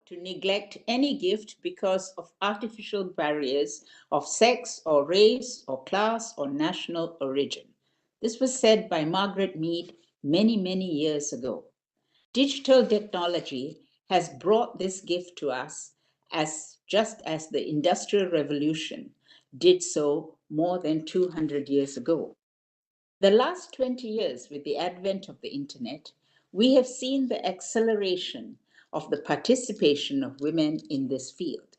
to neglect any gift because of artificial barriers of sex or race or class or national origin. This was said by Margaret Mead many, many years ago. Digital technology has brought this gift to us just as the Industrial Revolution did so more than 200 years ago. The last 20 years, with the advent of the internet, we have seen the acceleration of the participation of women in this field.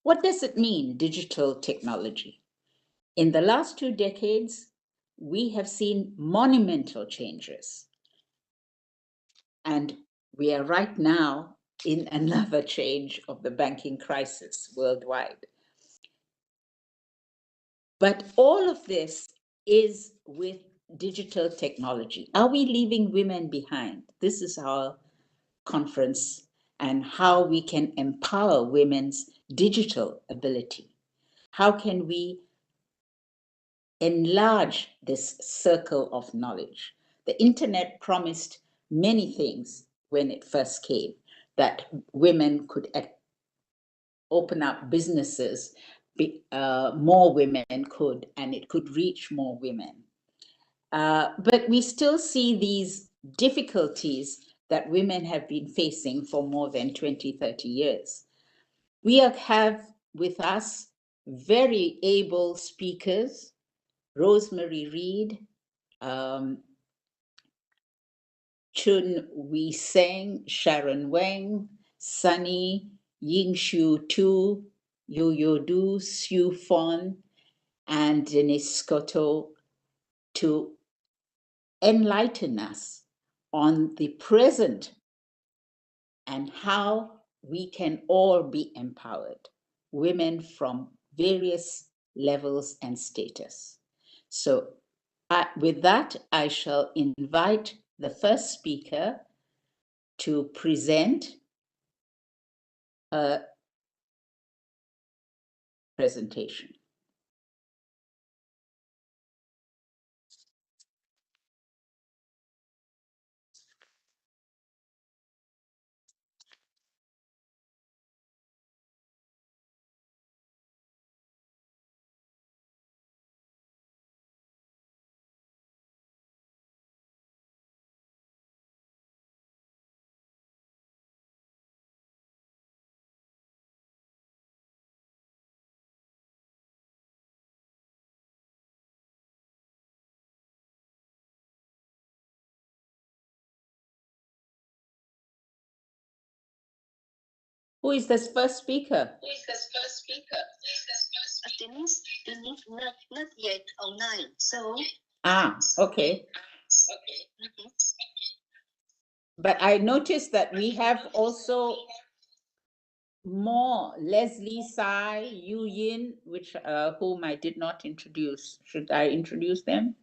What does it mean, digital technology? In the last 2 decades, we have seen monumental changes. And we are right now in another change of the banking crisis worldwide. But all of this is with digital technology. Are we leaving women behind? This is our conference and how we can empower women's digital ability. How can we enlarge this circle of knowledge? The internet promised many things when it first came, that women could open up businesses, more women could, and it could reach more women. But we still see these difficulties that women have been facing for more than 20, 30 years. We have with us very able speakers, Rosemary Reed, Chun Wee Seng, Sharon Weng, Sunny, Ying Shu Tu, Yo Du, Sue Fon, and Denise Scotto to enlighten us on the present and how we can all be empowered, women from various levels and status. So with that, I shall invite the first speaker to present a presentation. Who is this first speaker? Denise, not yet online. So. Okay. But I noticed that we have also more Leslie Sai, Yu Yin, which whom I did not introduce. Should I introduce them?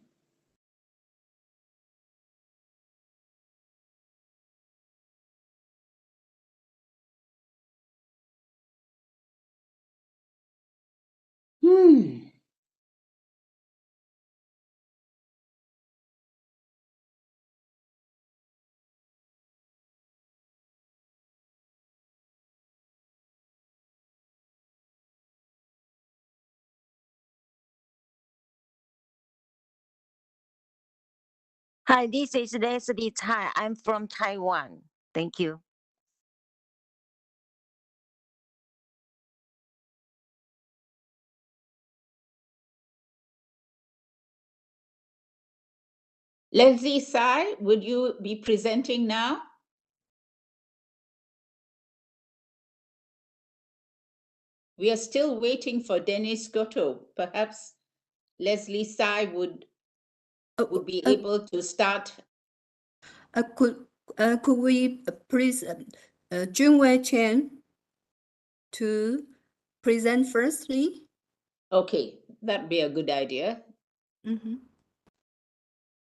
Hi, this is Leslie Tai. I'm from Taiwan. Thank you. Leslie Sai, would you be presenting now? We are still waiting for Dennis Gotto. Perhaps Leslie Sai would be able to start. Could we please Junwei Chen to present firstly? Okay, that'd be a good idea.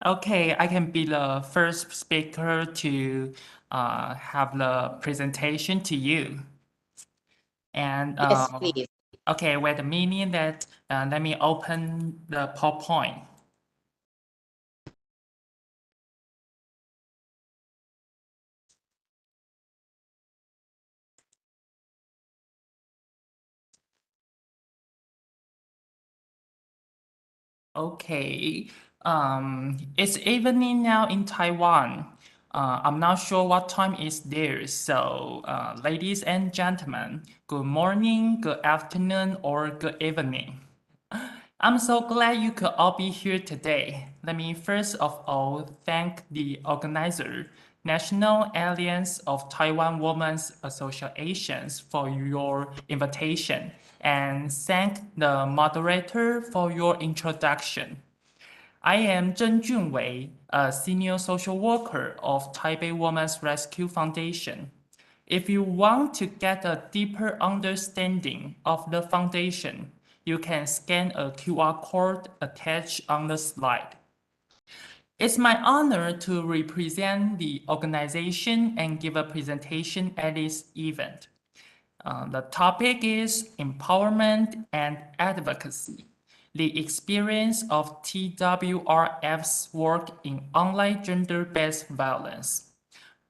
Okay, I can be the first speaker to have the presentation to you. And yes, please. Okay, wait a minute. That let me open the PowerPoint. Okay. It's evening now in Taiwan. I'm not sure what time is there. So, ladies and gentlemen, good morning, good afternoon, or good evening. I'm so glad you could all be here today. Let me first of all thank the organizer, National Alliance of Taiwan Women's Associations, for your invitation, and thank the moderator for your introduction. I am Zheng Junwei, a senior social worker of Taipei Women's Rescue Foundation. If you want to get a deeper understanding of the foundation, you can scan a QR code attached on the slide. It's my honor to represent the organization and give a presentation at this event. The topic is empowerment and advocacy, the experience of TWRF's work in online gender-based violence.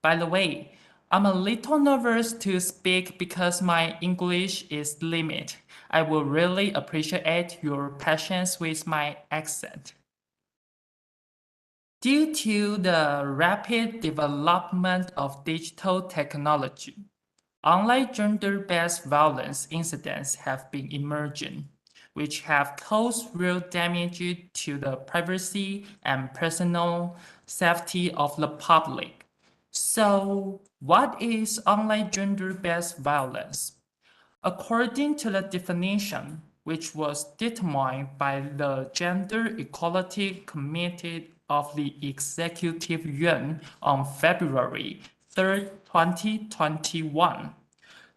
By the way, I'm a little nervous to speak because my English is limited. I will really appreciate your patience with my accent. Due to the rapid development of digital technology, online gender-based violence incidents have been emerging, which have caused real damage to the privacy and personal safety of the public. So, what is online gender-based violence? According to the definition, which was determined by the Gender Equality Committee of the Executive Yuan on February 3, 2021,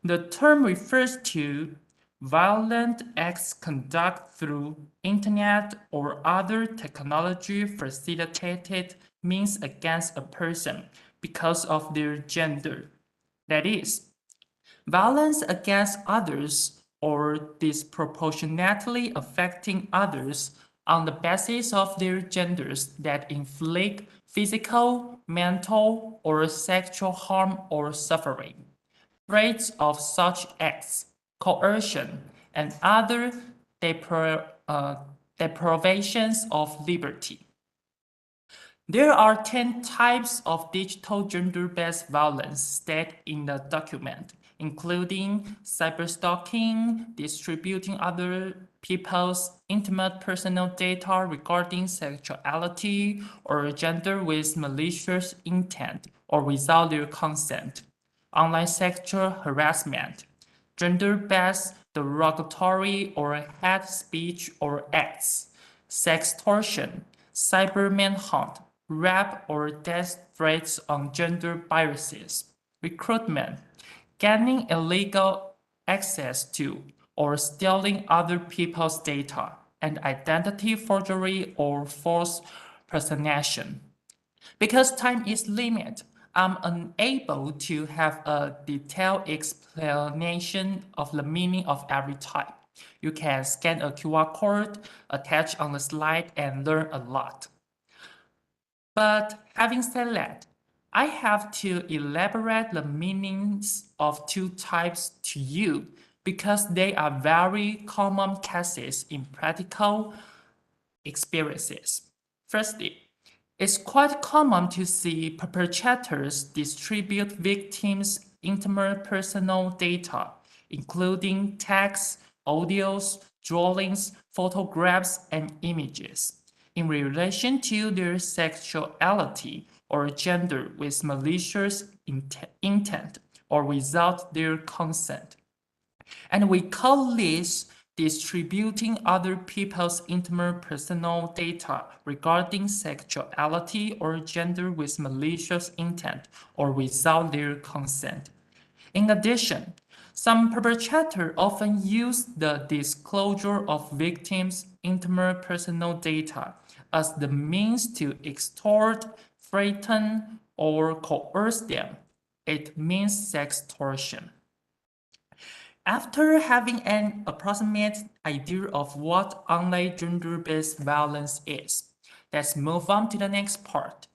the term refers to violent acts conducted through internet or other technology-facilitated means against a person because of their gender. That is, violence against others or disproportionately affecting others on the basis of their genders that inflict physical, mental, or sexual harm or suffering. Threats of such acts, coercion, and other deprivations of liberty. There are 10 types of digital gender-based violence stated in the document, including cyberstalking, distributing other people's intimate personal data regarding sexuality or gender with malicious intent or without their consent, online sexual harassment, gender-based derogatory or hate speech or acts, sextortion, cyber manhunt, rape or death threats on gender biases, recruitment, gaining illegal access to or stealing other people's data, and identity forgery or false personation. Because time is limited, I'm unable to have a detailed explanation of the meaning of every type. You can scan a QR code attached on the slide and learn a lot. But having said that, I have to elaborate the meanings of two types to you because they are very common cases in practical experiences. Firstly, it's quite common to see perpetrators distribute victims' intimate personal data, including texts, audios, drawings, photographs, and images, in relation to their sexuality or gender with malicious intent or without their consent. And we call this distributing other people's intimate personal data regarding sexuality or gender with malicious intent or without their consent. In addition, some perpetrators often use the disclosure of victims' intimate personal data as the means to extort, threaten, or coerce them. It means sextortion. After having an approximate idea of what online gender-based violence is, let's move on to the next part.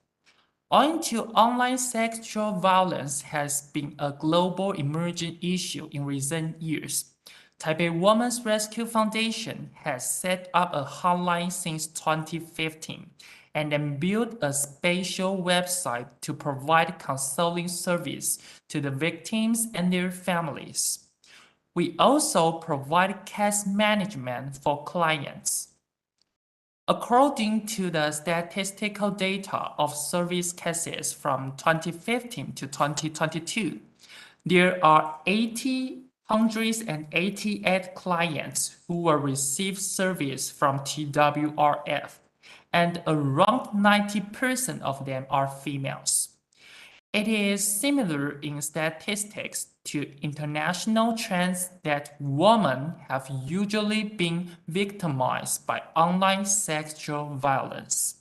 Owing to online sexual violence has been a global emerging issue in recent years. Taipei Women's Rescue Foundation has set up a hotline since 2015 and then built a special website to provide counseling service to the victims and their families. We also provide case management for clients. According to the statistical data of service cases from 2015 to 2022, there are 188 clients who will receive service from TWRF, and around 90% of them are females. It is similar in statistics to international trends that women have usually been victimized by online sexual violence.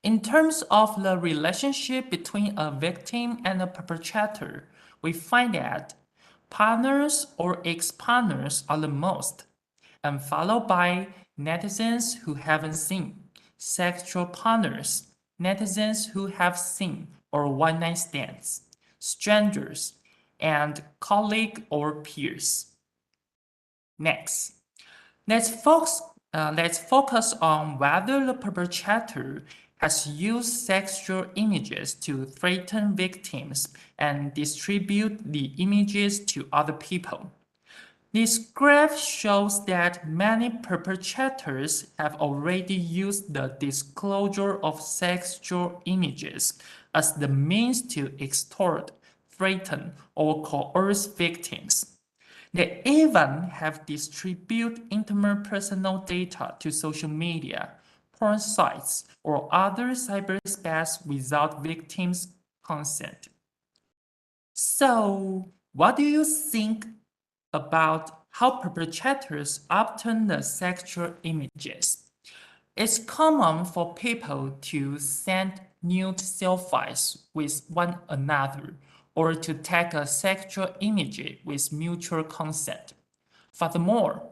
In terms of the relationship between a victim and a perpetrator, we find that partners or ex-partners are the most, and followed by netizens who haven't seen, sexual partners, netizens who have seen or one-night stands, strangers, and colleagues or peers. Next, let's focus on whether the perpetrator has used sexual images to threaten victims and distribute the images to other people. This graph shows that many perpetrators have already used the disclosure of sexual images as the means to extort, threaten, or coerce victims. They even have distributed intimate personal data to social media, porn sites, or other cyberspace without victims' consent. So, what do you think about how perpetrators obtain the sexual images? It's common for people to send nude selfies with one another or to take a sexual image with mutual consent. Furthermore,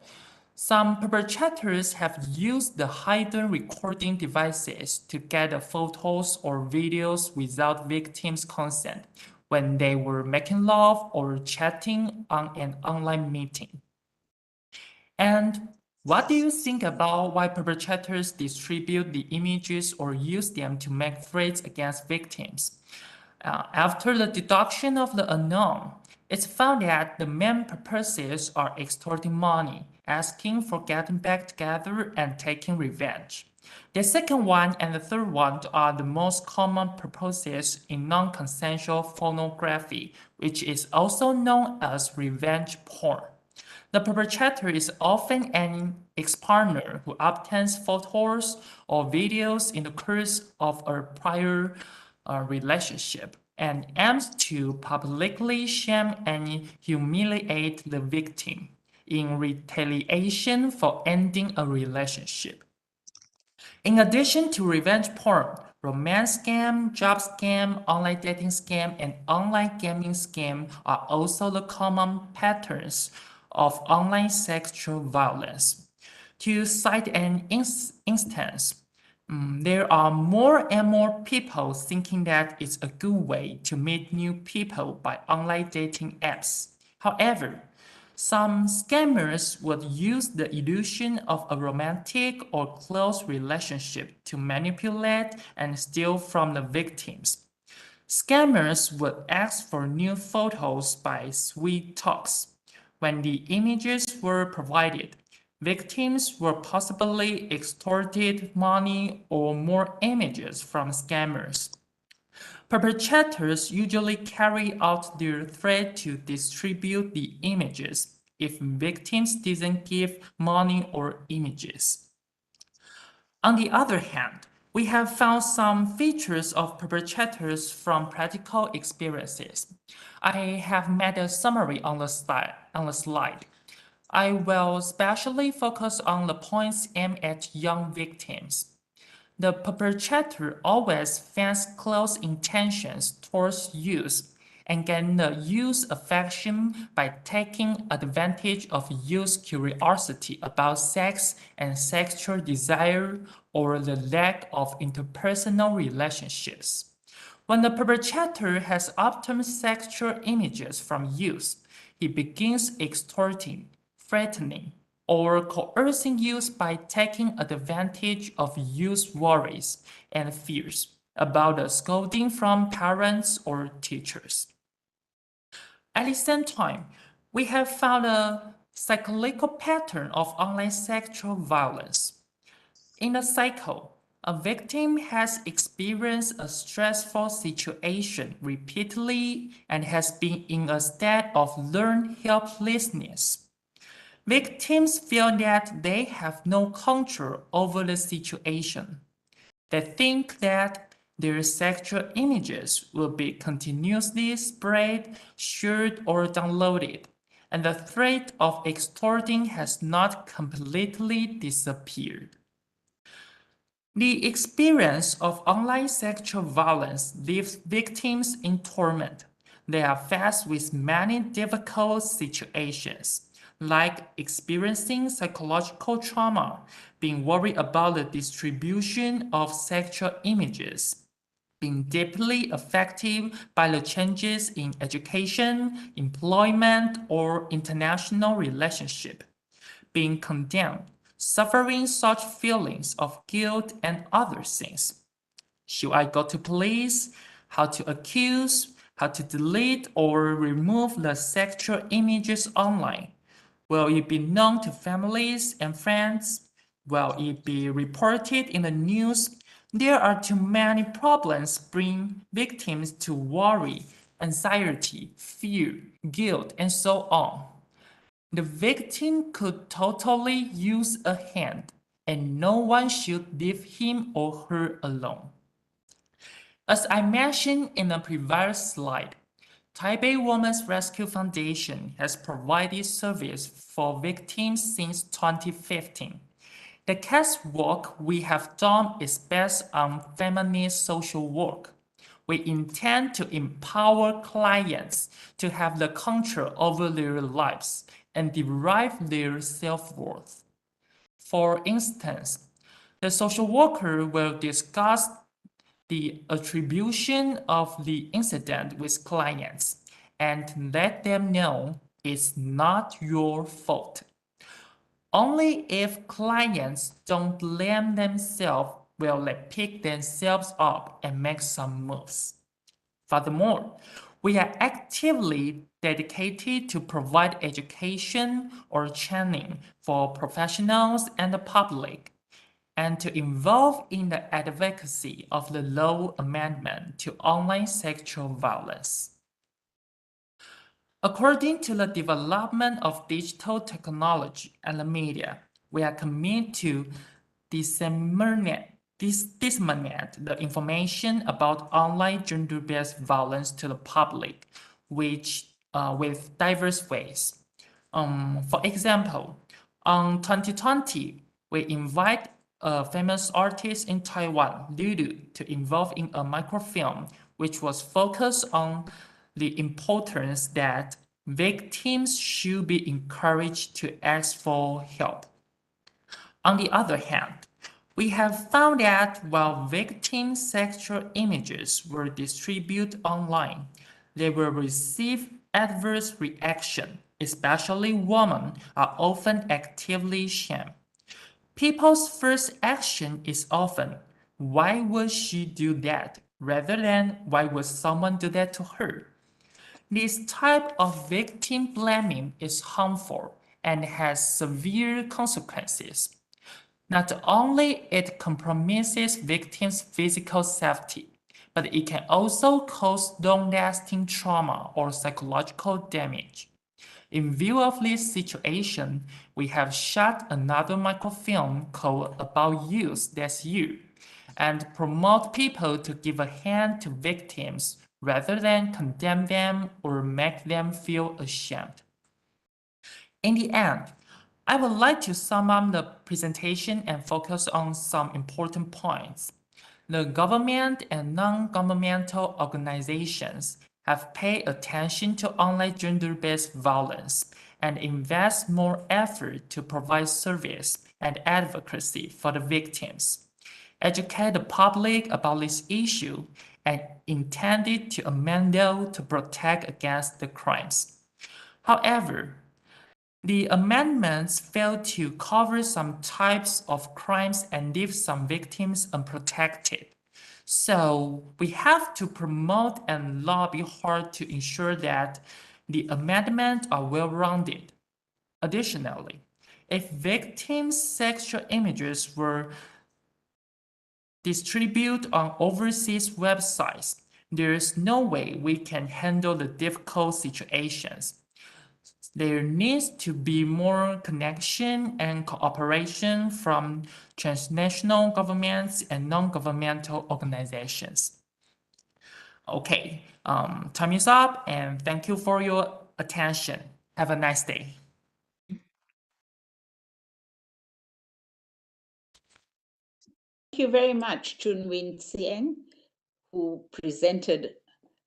some perpetrators have used the hidden recording devices to gather photos or videos without victims' consent when they were making love or chatting on an online meeting. And what do you think about why perpetrators distribute the images or use them to make threats against victims? After the deduction of the unknown, it's found that the main purposes are extorting money, asking for getting back together, and taking revenge. The second one and the third one are the most common purposes in non-consensual pornography, which is also known as revenge porn. The perpetrator is often an ex-partner who obtains photos or videos in the course of a prior relationship and aims to publicly shame and humiliate the victim in retaliation for ending a relationship. In addition to revenge porn, romance scam, job scam, online dating scam, and online gaming scam are also the common patterns of online sexual violence. To cite an instance, there are more and more people thinking that it's a good way to meet new people by online dating apps. However, some scammers would use the illusion of a romantic or close relationship to manipulate and steal from the victims. Scammers would ask for new photos by sweet talks. When the images were provided, victims were possibly extorted money or more images from scammers. Perpetrators usually carry out their threat to distribute the images if victims didn't give money or images. On the other hand, we have found some features of perpetrators from practical experiences. I have made a summary on the slide. I will especially focus on the points aimed at young victims. The perpetrator always feigns close intentions towards youth and gains the youth's affection by taking advantage of youth's curiosity about sex and sexual desire or the lack of interpersonal relationships. When the perpetrator has obtained sexual images from youth, he begins extorting, threatening, or coercing use by taking advantage of youth worries and fears about the scolding from parents or teachers. At the same time, we have found a cyclical pattern of online sexual violence. In the cycle, a victim has experienced a stressful situation repeatedly and has been in a state of learned helplessness. Victims feel that they have no control over the situation. They think that their sexual images will be continuously spread, shared, or downloaded, and the threat of extorting has not completely disappeared. The experience of online sexual violence leaves victims in torment. They are faced with many difficult situations, like experiencing psychological trauma, being worried about the distribution of sexual images, being deeply affected by the changes in education, employment, or international relationship, being condemned, suffering such feelings of guilt and other things. Should I go to police? How to accuse? How to delete or remove the sexual images online? Will it be known to families and friends? Will it be reported in the news? There are too many problems bring victims to worry, anxiety, fear, guilt, and so on. The victim could totally use a hand, and no one should leave him or her alone. As I mentioned in a previous slide, Taipei Women's Rescue Foundation has provided service for victims since 2015. The case work we have done is based on feminist social work. We intend to empower clients to have the control over their lives and derive their self-worth. For instance, the social worker will discuss the attribution of the incident with clients and let them know it's not your fault. Only if clients don't blame themselves will they pick themselves up and make some moves. Furthermore, we are actively dedicated to provide education or training for professionals and the public, and to involve in the advocacy of the law amendment to online sexual violence. According to the development of digital technology and the media, we are committed to disseminate the information about online gender-based violence to the public, with diverse ways. For example, in 2020, we invite a famous artist in Taiwan, Lulu, to involve in a microfilm which was focused on the importance that victims should be encouraged to ask for help. On the other hand, we have found that while victims' sexual images were distributed online, they will receive adverse reaction, especially women are often actively shamed. People's first action is often, why would she do that, rather than why would someone do that to her? This type of victim blaming is harmful and has severe consequences. Not only it compromises victims' physical safety, but it can also cause long-lasting trauma or psychological damage. In view of this situation, we have shot another microfilm called About Youth this year and promote people to give a hand to victims rather than condemn them or make them feel ashamed. In the end, I would like to sum up the presentation and focus on some important points. The government and non-governmental organizations have paid attention to online gender-based violence and invest more effort to provide service and advocacy for the victims, educate the public about this issue, and intended to amend law to protect against the crimes. However, The amendments fail to cover some types of crimes and leave some victims unprotected. So we have to promote and lobby hard to ensure that the amendments are well-rounded. Additionally, if victims' sexual images were distributed on overseas websites, there is no way we can handle the difficult situations. There needs to be more connection and cooperation from transnational governments and non-governmental organizations. Okay, time is up, and thank you for your attention. Have a nice day. Thank you very much, Chun Win Sieng, who presented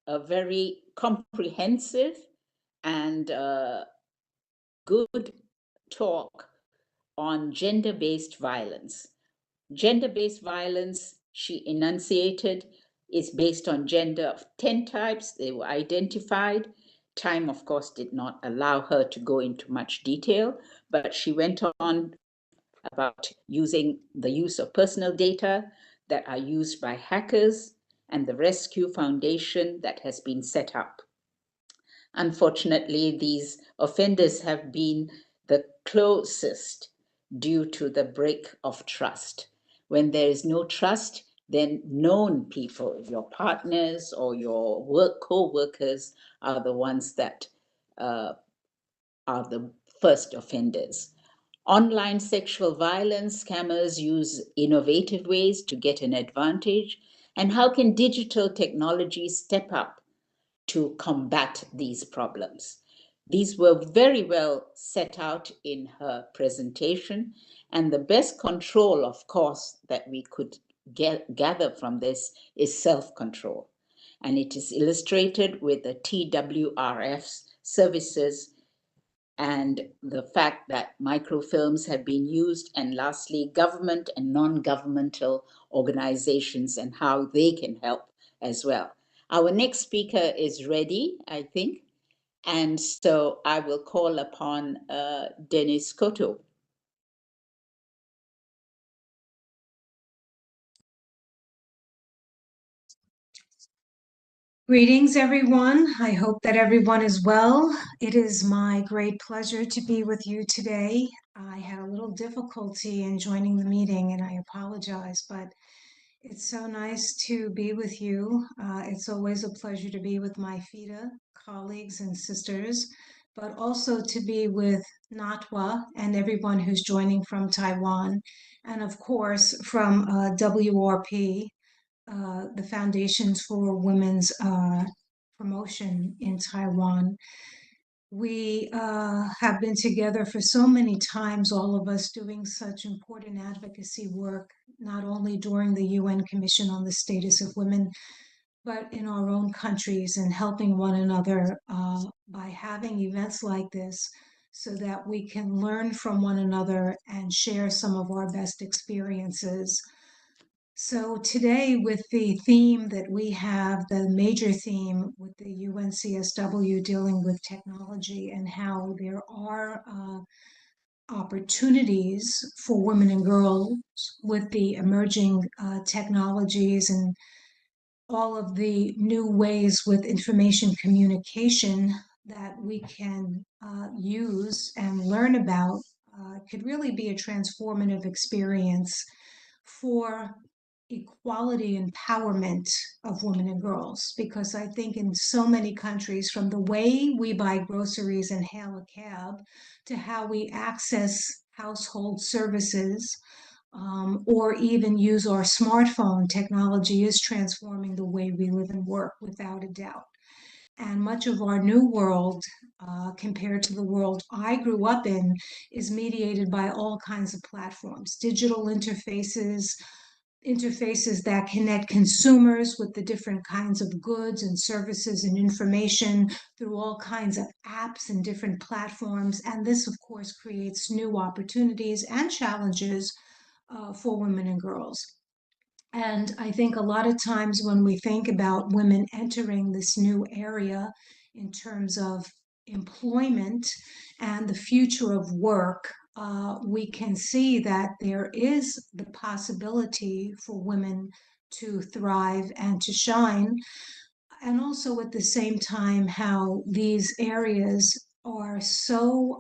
a very comprehensive and good talk on gender-based violence. Gender-based violence, she enunciated, is based on gender of 10 types. They were identified. Time, of course, did not allow her to go into much detail, but she went on about using the use of personal data that are used by hackers and the Rescue Foundation that has been set up. Unfortunately, these offenders have been the closest due to the break of trust. When there is no trust, then known people, your partners or your co-workers, are the ones that are the first offenders. Online sexual violence, scammers use innovative ways to get an advantage. And how can digital technology step up to combat these problems? These were very well set out in her presentation, and the best control, of course, that we could gather from this is self-control. And it is illustrated with the TWRF's services and the fact that microfilms have been used, and lastly, government and non-governmental organizations and how they can help as well. Our next speaker is ready, I think, and so I will call upon Dennis Cotto. Greetings, everyone. I hope that everyone is well. It is my great pleasure to be with you today. I had a little difficulty in joining the meeting, and I apologize, but it's so nice to be with you. It's always a pleasure to be with my FIDA colleagues and sisters, but also to be with Natwa and everyone who's joining from Taiwan, and of course from WRP, the Foundations for Women's Promotion in Taiwan. We have been together for so many times, all of us doing such important advocacy work, not only during the UN Commission on the Status of Women, but in our own countries, and helping one another by having events like this so that we can learn from one another and share some of our best experiences. So today, with the theme that we have, the major theme with the UNCSW dealing with technology and how there are opportunities for women and girls with the emerging technologies and all of the new ways with information communication that we can use and learn about, could really be a transformative experience for equality empowerment of women and girls, because I think in so many countries, from the way we buy groceries and hail a cab to how we access household services, or even use our smartphone, technology is transforming the way we live and work without a doubt. And much of our new world, compared to the world I grew up in, is mediated by all kinds of platforms, digital interfaces that connect consumers with the different kinds of goods and services and information through all kinds of apps and different platforms. And this, of course, creates new opportunities and challenges for women and girls. And I think a lot of times when we think about women entering this new area in terms of employment and the future of work, we can see that there is the possibility for women to thrive and to shine. And also at the same time, how these areas are so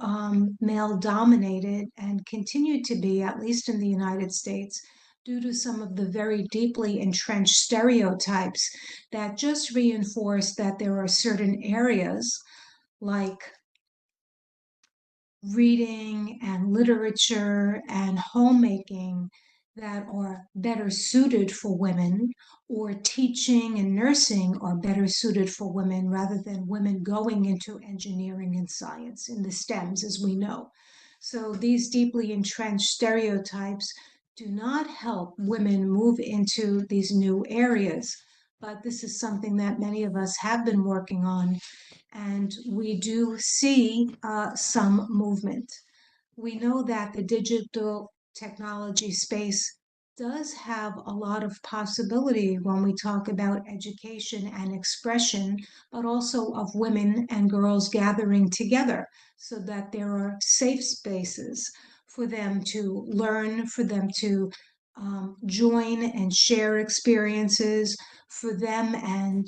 male dominated and continue to be, at least in the United States, due to some of the very deeply entrenched stereotypes that just reinforce that there are certain areas like reading and literature and homemaking that are better suited for women, or teaching and nursing are better suited for women rather than women going into engineering and science in the STEMs, as we know. So these deeply entrenched stereotypes do not help women move into these new areas. But this is something that many of us have been working on, and we do see some movement. We know that the digital technology space does have a lot of possibility when we talk about education and expression, but also of women and girls gathering together so that there are safe spaces for them to learn, for them to join and share experiences, for them and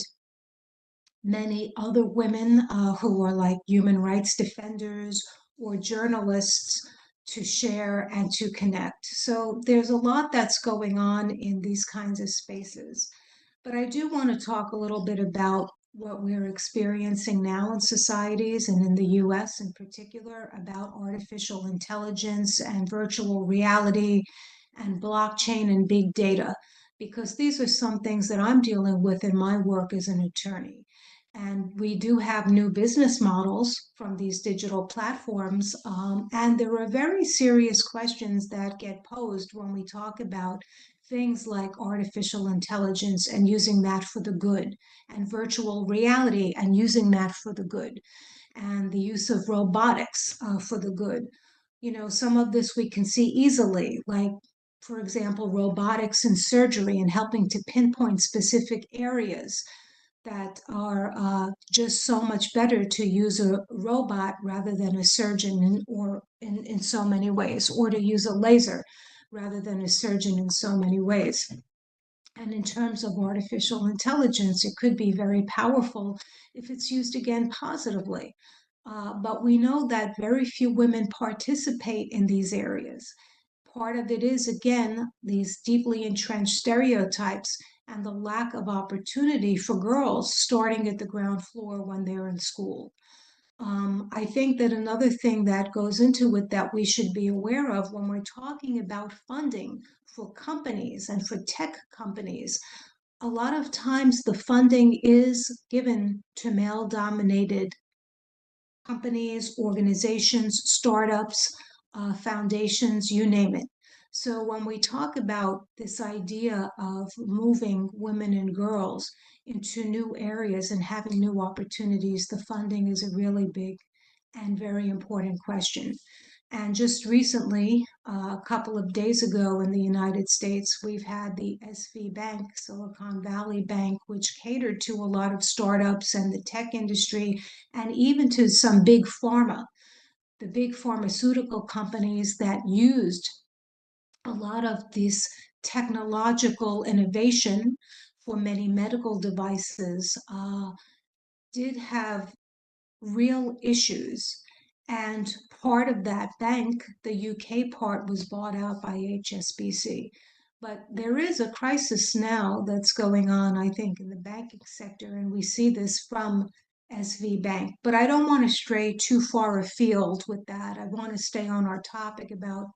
many other women who are like human rights defenders or journalists to share and to connect. So there's a lot that's going on in these kinds of spaces. But I do want to talk a little bit about what we're experiencing now in societies and in the US in particular about artificial intelligence and virtual reality and blockchain and big data, because these are some things that I'm dealing with in my work as an attorney. And we do have new business models from these digital platforms. And there are very serious questions that get posed when we talk about things like artificial intelligence and using that for the good, and virtual reality and using that for the good, and the use of robotics for the good. You know, some of this we can see easily, like, for example, robotics in surgery and helping to pinpoint specific areas that are just so much better to use a robot rather than a surgeon, or in so many ways, or to use a laser rather than a surgeon in so many ways. And in terms of artificial intelligence, it could be very powerful if it's used again positively. But we know that very few women participate in these areas. Part of it is, again, these deeply entrenched stereotypes and the lack of opportunity for girls starting at the ground floor when they're in school. I think that another thing that goes into it that we should be aware of when we're talking about funding for companies and for tech companies, a lot of times the funding is given to male-dominated companies, organizations, startups, foundations, you name it. So when we talk about this idea of moving women and girls into new areas and having new opportunities, the funding is a really big and very important question. And just recently, a couple of days ago in the United States, we've had the SV Bank, Silicon Valley Bank, which catered to a lot of startups and the tech industry, and even to some big pharma, the big pharmaceutical companies that used a lot of this technological innovation for many medical devices, did have real issues. And part of that bank, the UK part, was bought out by HSBC. But there is a crisis now that's going on, I think, in the banking sector, and we see this from SV Bank. But I don't want to stray too far afield with that. I want to stay on our topic about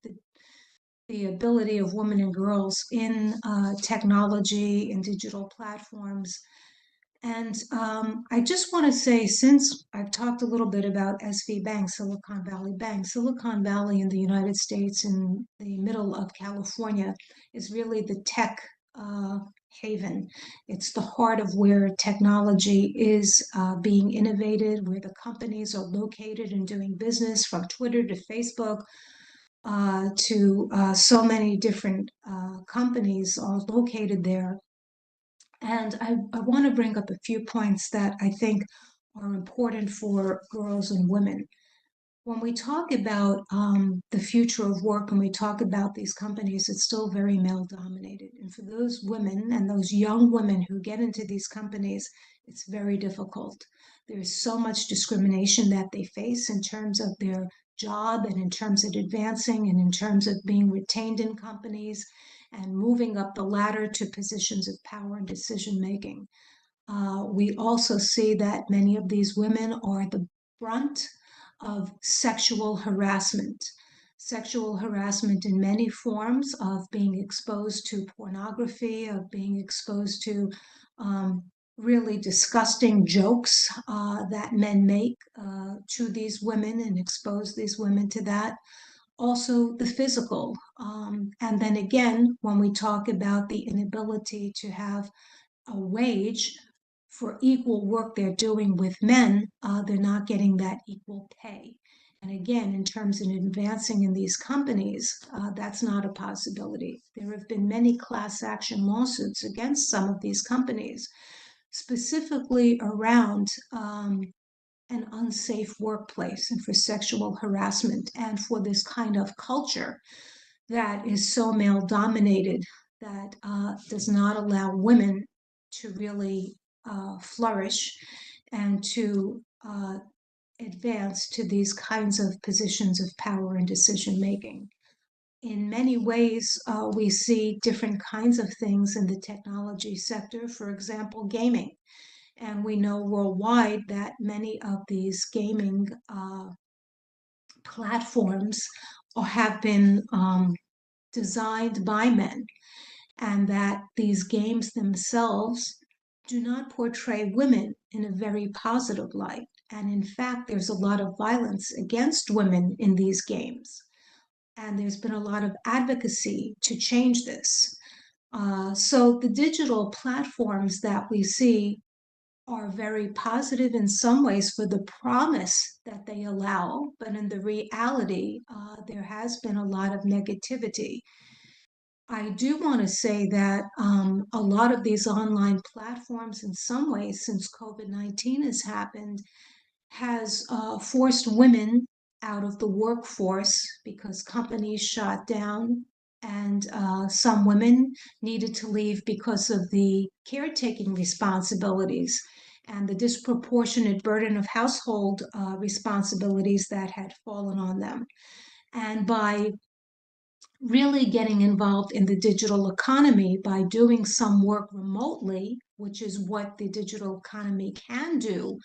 the ability of women and girls in technology and digital platforms. And I just want to say, since I've talked a little bit about SV Bank, Silicon Valley in the United States, in the middle of California, is really the tech haven. It's the heart of where technology is being innovated, where the companies are located and doing business, from Twitter to Facebook to so many different companies are located there. And I want to bring up a few points that I think are important for girls and women. When we talk about the future of work and we talk about these companies, it's still very male dominated. And for those women and those young women who get into these companies, it's very difficult. There's so much discrimination that they face in terms of their job and in terms of advancing and in terms of being retained in companies and moving up the ladder to positions of power and decision making. We also see that many of these women are the brunt of sexual harassment. Sexual harassment in many forms of being exposed to pornography, of being exposed to really disgusting jokes that men make to these women and expose these women to that. Also the physical. And then again, when we talk about the inability to have a wage for equal work they're doing with men, they're not getting that equal pay. And again, in terms of advancing in these companies, that's not a possibility. There have been many class action lawsuits against some of these companies, specifically around an unsafe workplace and for sexual harassment and for this kind of culture that is so male dominated that does not allow women to really flourish and to advance to these kinds of positions of power and decision making. In many ways, we see different kinds of things in the technology sector, for example, gaming. And we know worldwide that many of these gaming platforms have been designed by men, and that these games themselves do not portray women in a very positive light. And in fact, there's a lot of violence against women in these games. And there's been a lot of advocacy to change this. So the digital platforms that we see are very positive in some ways for the promise that they allow, but in the reality, there has been a lot of negativity. I do want to say that a lot of these online platforms, in some ways, since COVID-19 has happened, has forced women out of the workforce because companies shut down, and some women needed to leave because of the caretaking responsibilities and the disproportionate burden of household responsibilities that had fallen on them. And by really getting involved in the digital economy, by doing some work remotely, which is what the digital economy can do,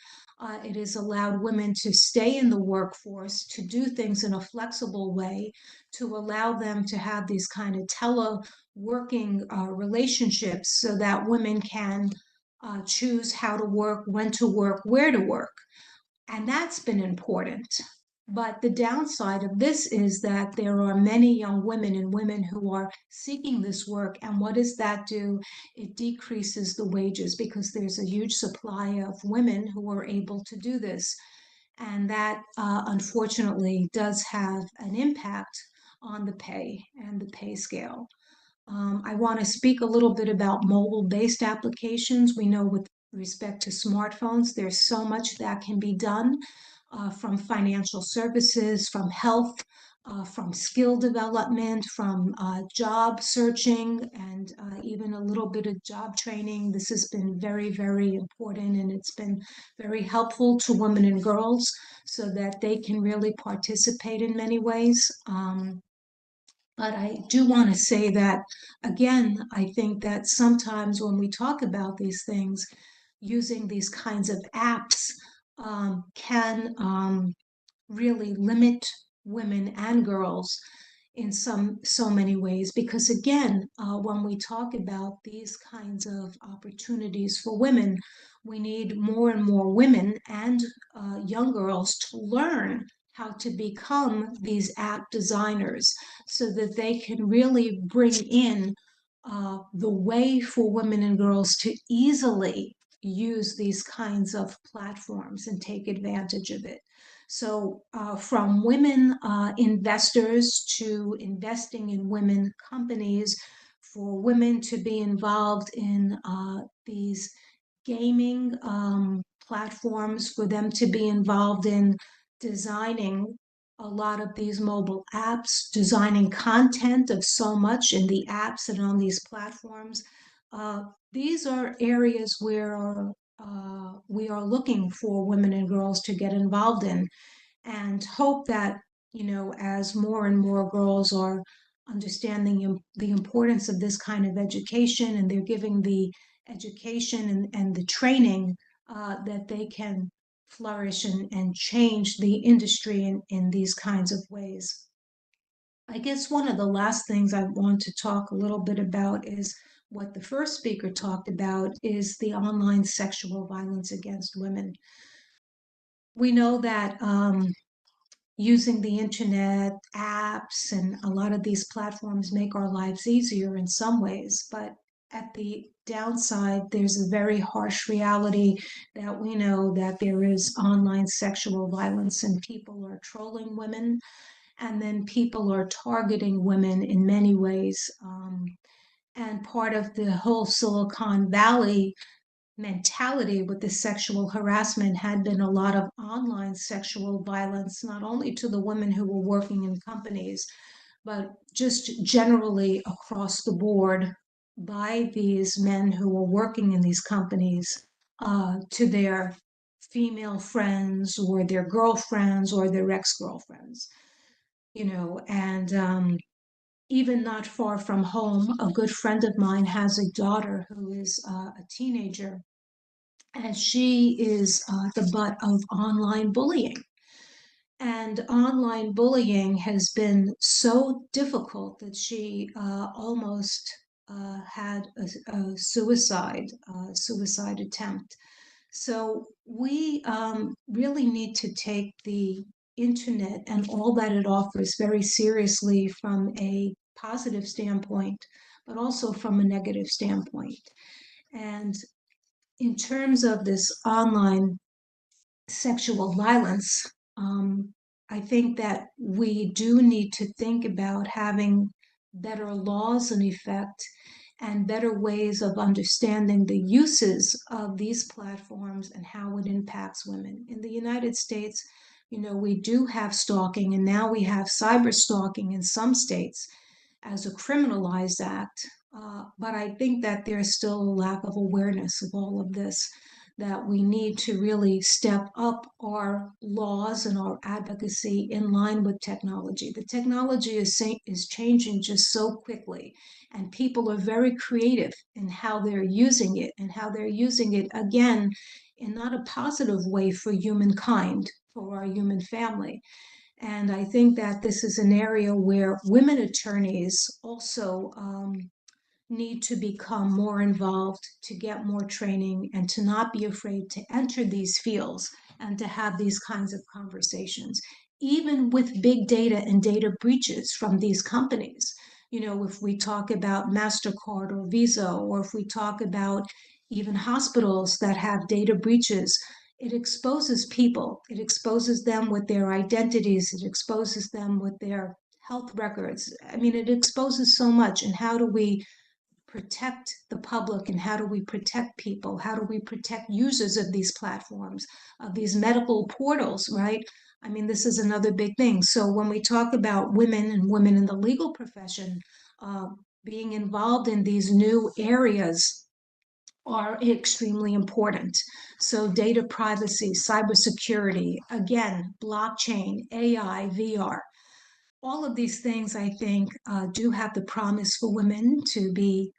it has allowed women to stay in the workforce, to do things in a flexible way, to allow them to have these kind of teleworking relationships so that women can choose how to work, when to work, where to work. And that's been important. But the downside of this is that there are many young women and women who are seeking this work. And what does that do? It decreases the wages because there's a huge supply of women who are able to do this. And that, unfortunately, does have an impact on the pay and the pay scale. I want to speak a little bit about mobile-based applications. We know with respect to smartphones, there's so much that can be done. From financial services, from health, from skill development, from job searching, and even a little bit of job training. This has been very, very important, and it's been very helpful to women and girls so that they can really participate in many ways. But I do want to say that, again, I think that sometimes when we talk about these things, using these kinds of apps can really limit women and girls in so many ways, because again, when we talk about these kinds of opportunities for women, we need more and more women and young girls to learn how to become these app designers so that they can really bring in the way for women and girls to easily use these kinds of platforms and take advantage of it. So from women investors to investing in women companies, for women to be involved in these gaming platforms for them to be involved in designing a lot of these mobile apps, designing content of so much in the apps and on these platforms. These are areas where we are looking for women and girls to get involved in, and hope that, as more and more girls are understanding the importance of this kind of education, and they're giving the education and the training, that they can flourish and change the industry in these kinds of ways. I guess one of the last things I want to talk a little bit about is what the first speaker talked about, is the online sexual violence against women. We know that using the internet, apps, and a lot of these platforms make our lives easier in some ways, but at the downside, there's a very harsh reality that we know that there is online sexual violence, and people are trolling women, and then people are targeting women in many ways. And part of the whole Silicon Valley mentality with the sexual harassment had been a lot of online sexual violence, not only to the women who were working in companies, but just generally across the board by these men who were working in these companies, to their female friends or their girlfriends or their ex-girlfriends, and even not far from home, a good friend of mine has a daughter who is a teenager, and she is the butt of online bullying. And online bullying has been so difficult that she almost had a suicide attempt. So we really need to take the internet and all that it offers very seriously from a positive standpoint, but also from a negative standpoint. And in terms of this online sexual violence, I think that we do need to think about having better laws in effect and better ways of understanding the uses of these platforms and how it impacts women. In the United States, we do have stalking, and now we have cyber stalking in some states as a criminalized act. But I think that there's still a lack of awareness of all of this, that we need to really step up our laws and our advocacy in line with technology. The technology is changing just so quickly, and people are very creative in how they're using it, and how they're using it, again, in not a positive way for humankind, for our human family. And I think that this is an area where women attorneys also need to become more involved, to get more training, and to not be afraid to enter these fields and to have these kinds of conversations, even with big data and data breaches from these companies. If we talk about MasterCard or Visa, or if we talk about even hospitals that have data breaches, it exposes people. It exposes them with their identities. It exposes them with their health records. I mean, it exposes so much. And how do we protect the public, and how do we protect people? How do we protect users of these platforms, of these medical portals, right? I mean, this is another big thing. So when we talk about women and women in the legal profession, being involved in these new areas are extremely important. So data privacy, cybersecurity, again, blockchain, AI, VR, all of these things, I think, do have the promise for women to be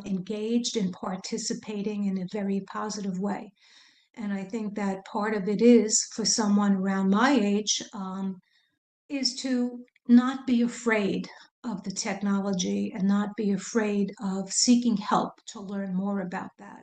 engaged and participating in a very positive way. And I think that part of it is, for someone around my age, is to not be afraid of the technology and not be afraid of seeking help to learn more about that.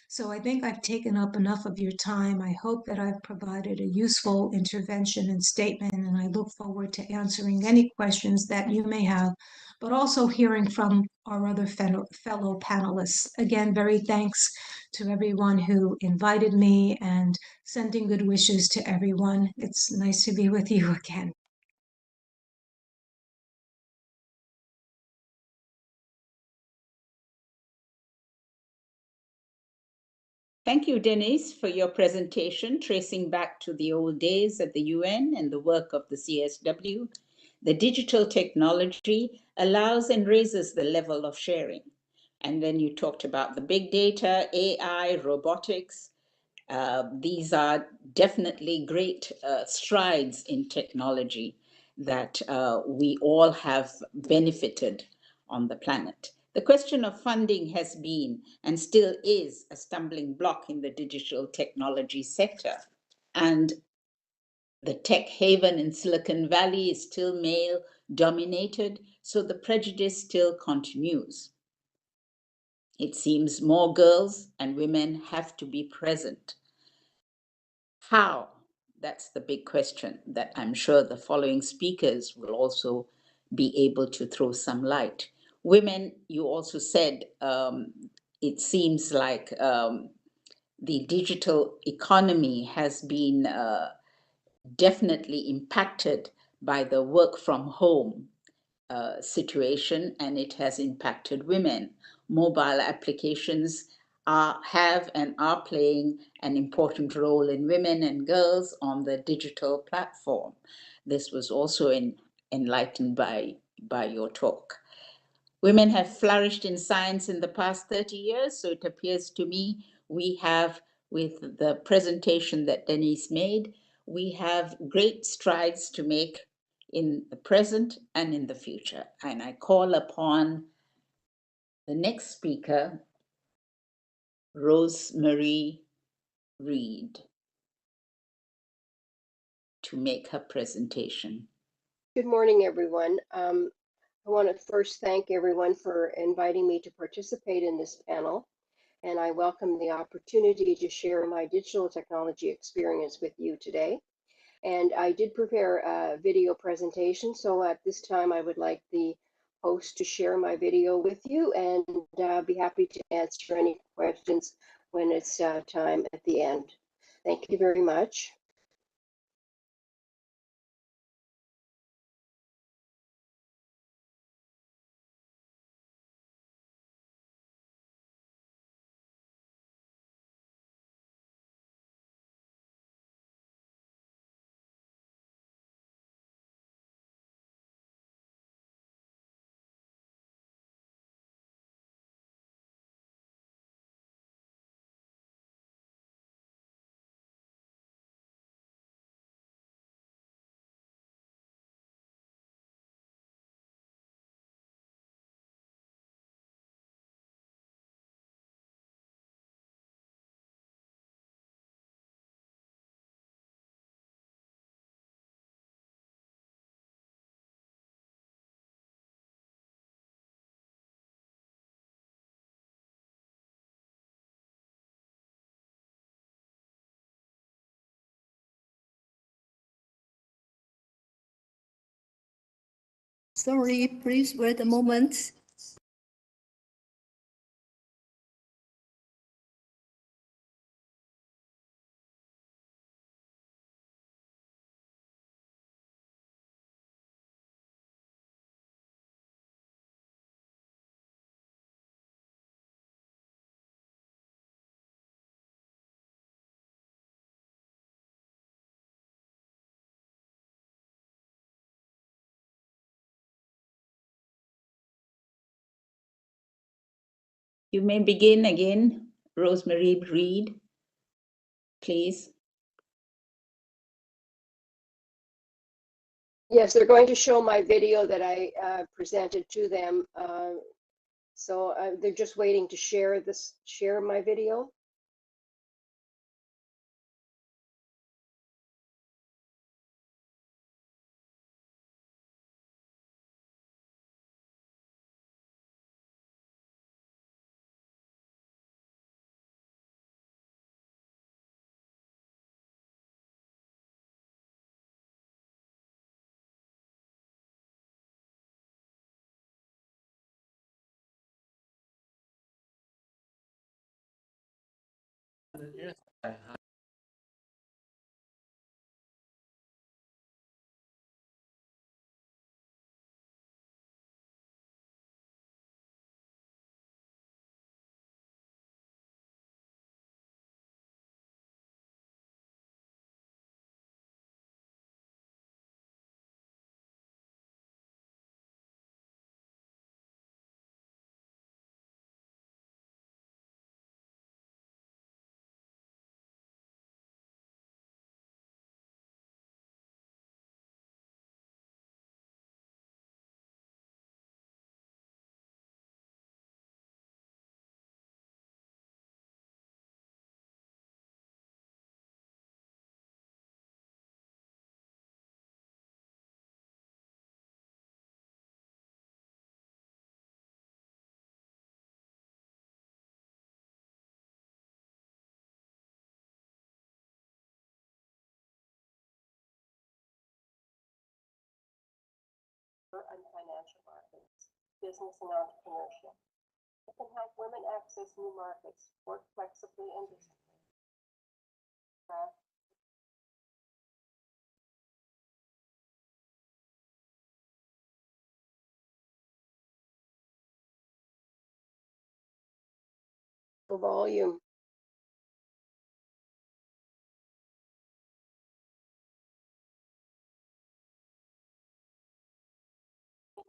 So I think I've taken up enough of your time. I hope that I've provided a useful intervention and statement, and I look forward to answering any questions that you may have, but also hearing from our other fellow panelists. Again, very thanks to everyone who invited me, and sending good wishes to everyone. It's nice to be with you again. Thank you, Denise, for your presentation, tracing back to the old days at the UN and the work of the CSW. The digital technology allows and raises the level of sharing. And then you talked about the big data, AI, robotics. These are definitely great strides in technology that we all have benefited on the planet. The question of funding has been and still is a stumbling block in the digital technology sector. And the tech haven in Silicon Valley is still male dominated, so the prejudice still continues. It seems more girls and women have to be present. How? That's the big question that I'm sure the following speakers will also be able to throw some light. Women, you also said, it seems like the digital economy has been definitely impacted by the work from home situation, and it has impacted women. Mobile applications have and are playing an important role in women and girls on the digital platform. This was also enlightened by your talk. Women have flourished in science in the past 30 years, so it appears to me we have, with the presentation that Denise made, we have great strides to make in the present and in the future. And I call upon the next speaker, Rosemary Reed, to make her presentation. Good morning, everyone. I want to first thank everyone for inviting me to participate in this panel, and I welcome the opportunity to share my digital technology experience with you today. And I did prepare a video presentation, so at this time I would like the host to share my video with you, and be happy to answer any questions when it's time at the end. Thank you very much. Sorry, please wait a moment. You may begin again, Rosemary Reed, please. Yes, they're going to show my video that I presented to them. So they're just waiting to share my video. and financial markets, business and entrepreneurship. It can help women access new markets, work flexibly and distantly. Volume.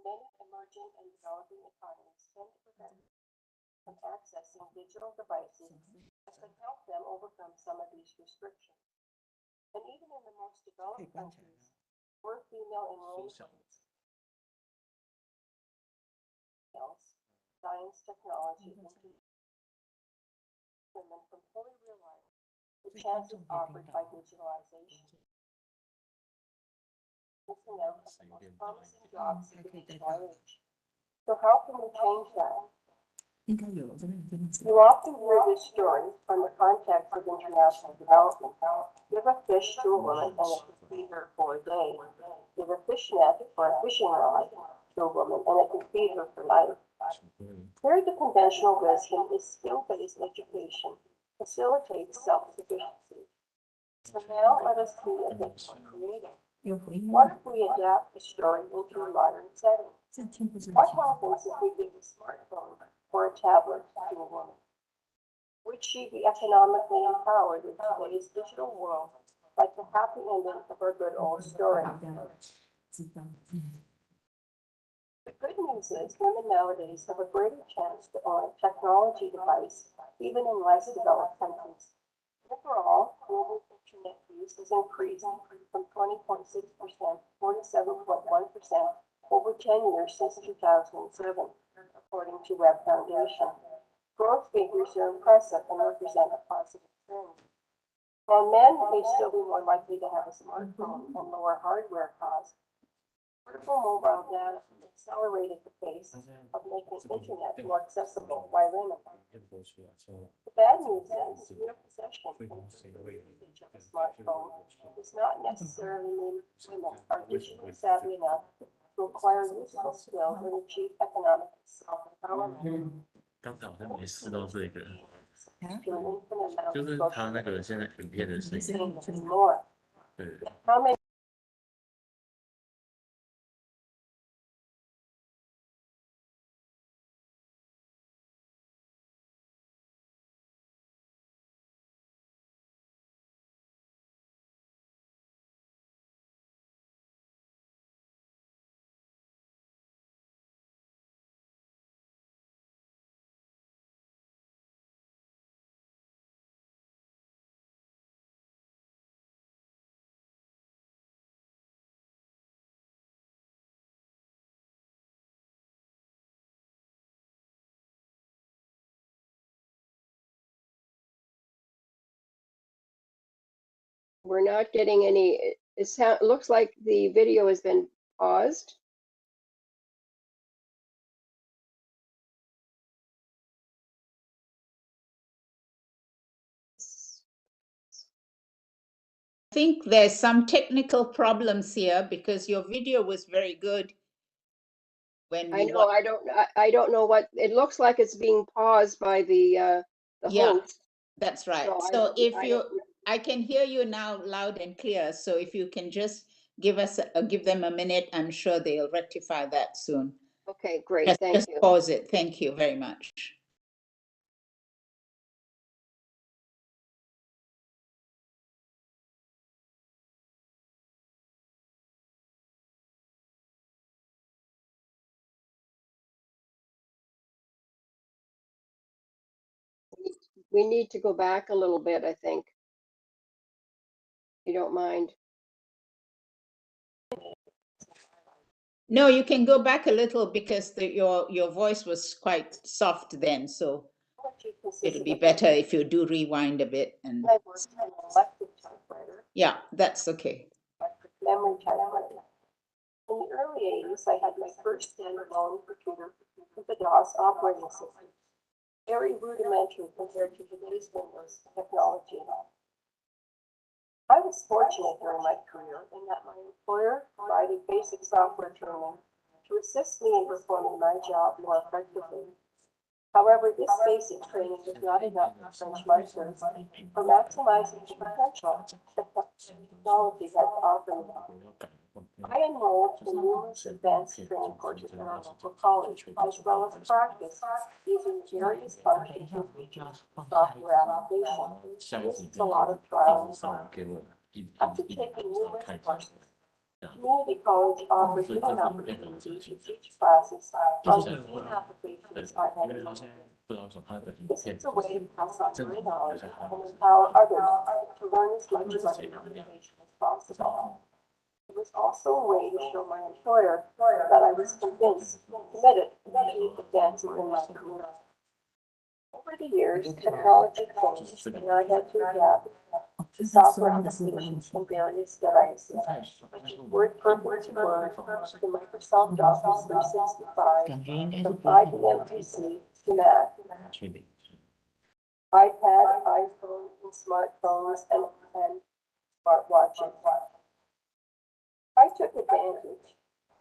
Many emerging and developing economies tend to prevent from accessing digital devices that can help them overcome some of these restrictions. And even in the most developed countries, where female enrollment rates, science, technology, and women from fully realizing the chances offered by digitalization. Missing out on the most promising jobs in the digital age. So how can we change that? You often hear this story from the context of international development. Give a fish to a woman and it can feed her for a day. Give a fish net or a fishing rod to a woman and it can feed her for life. Here, the conventional wisdom is skill-based education facilitates self-sufficiency. So now let us be a bit more creative. What if we adapt the story into a modern setting? What happens if we give a smartphone or a tablet to a woman? Would she be economically empowered in today's digital world, like the happy ending of our good old story? The good news is women nowadays have a greater chance to own a technology device, even in less developed countries. Overall, global internet use has increased from 20.6% to 47.1% over 10 years since 2007, according to Web Foundation. Growth figures are impressive and represent a positive trend. While men may still be more likely to have a smartphone and lower hardware costs, portable mobile data accelerated the pace of making internet more accessible by women. The bad news is mere possession of a smartphone does not necessarily mean women are digitally savvy enough to acquire useful skills and achieve economic self-empowerment. 刚才好像没试到这个，就是他那个现在影片的声音，对。How many We're not getting any, it looks like the video has been paused. I think there's some technical problems here because your video was very good. When I know, I don't know what, it looks like it's being paused by the Yeah, host. that's right. So So if I can hear you now loud and clear. So if you can just give them a minute, I'm sure they'll rectify that soon. Okay, great, thank you. Pause it. Thank you very much. We need to go back a little bit, I think. You don't mind? No, you can go back a little because your voice was quite soft then. So it'll be better if you do rewind a bit. And yeah, that's okay. Memory typewriter. In the early 80s, I had my first standalone computer with a DOS operating system. Very rudimentary compared to today's Windows technology. I was fortunate during my career in that my employer provided basic software training to assist me in performing my job more effectively. However, this basic training is not enough to French markers for maximizing the potential that technology has offered me. I enrolled in numerous advanced training courses at our local college, as well as practice using various functions of software application. This is a lot of trial and error. After taking numerous courses, community college offers me an opportunity to teach classes on the same applications I had used. This is a way to pass on my knowledge and empower others to learn as much about the application as possible. It was also a way to show my employer that I was convinced, committed to keep advancing in my career. Over the years, technology changed, and I had to adapt to software applications from various devices, such as Word Perfect Word, to Microsoft Office 365, from IBM PC to Mac, iPad, iPhone, and smartphones, and smartwatches. I took advantage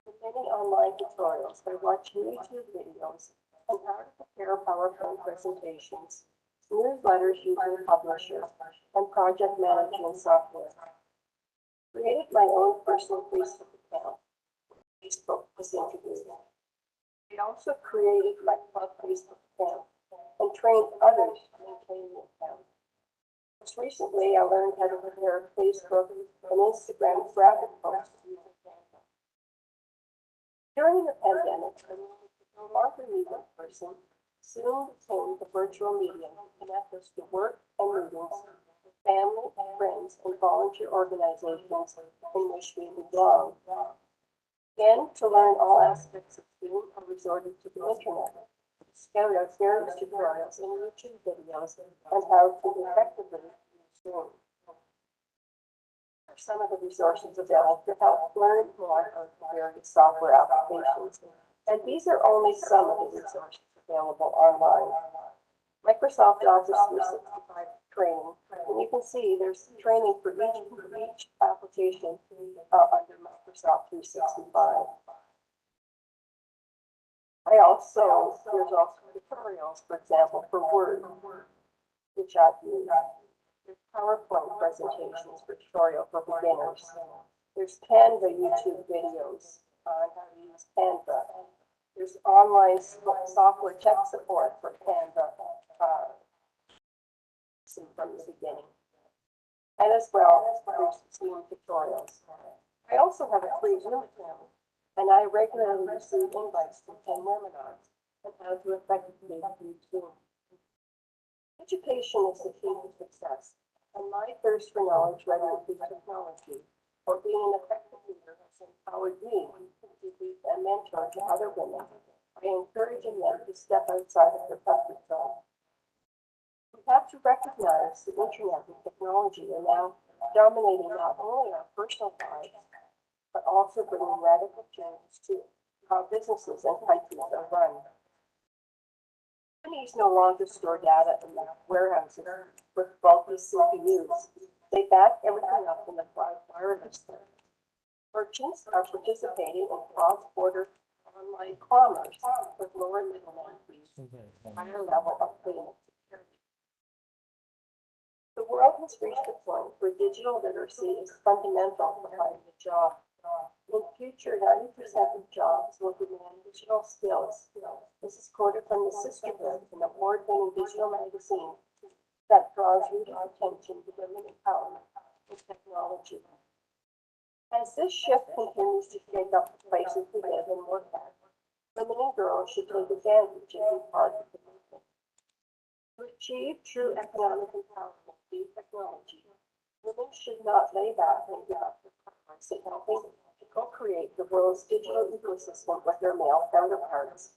of many online tutorials by watching YouTube videos on how to prepare PowerPoint presentations, newsletters using Publisher, and project management software. Created my own personal Facebook account. Facebook was introduced. I also created my club Facebook account and trained others to maintain the account. Most recently, I learned how to prepare Facebook and Instagram graphic posts using Canva. During the pandemic, I wanted to no longer meet in person, soon became the virtual medium to connect us to work and meetings with family, friends, and volunteer organizations in which we belong. Again, to learn all aspects of Zoom, I resorted to the internet. Scouted out various tutorials and YouTube videos on how to effectively use Zoom. Here are some of the resources available to help learn more about various software applications. And these are only some of the resources available online. Microsoft Office 365 training, and you can see there's training for each application under Microsoft 365. There's also tutorials, for example, for Word, which I've used. There's PowerPoint presentations for tutorial for beginners. There's Canva YouTube videos on how to use Canva. There's online software tech support for Canva from the beginning. And as well, there's Zoom tutorials. I also have a free Zoom account, and I regularly receive invites to attend webinars on how to effectively use Zoom. Education is the key to success, and my thirst for knowledge, whether it be technology or being an effective leader, has empowered me to be a mentor to other women by encouraging them to step outside of their comfort zone. We have to recognize the internet and technology are now dominating not only our personal lives, but also bringing radical changes to how businesses and countries are run. Companies no longer store data in warehouses with bulky CPUs. They back everything up in the cloud wirelessly. Merchants are participating in cross-border online commerce with lower middleman fees, higher level of payment security. The world has reached a point where digital literacy is fundamental for finding a job. In the future, 90% of jobs will demand digital skills. This is quoted from the Sisterhood, an award-winning digital magazine that draws readers' attention to women empowerment and technology. As this shift continues to shake up the places we live and work at, women and girls should take advantage and be part of the movement. To achieve true economic empowerment through technology, women should not lay back and give up their preference in helping to co-create the world's digital ecosystem with their male counterparts.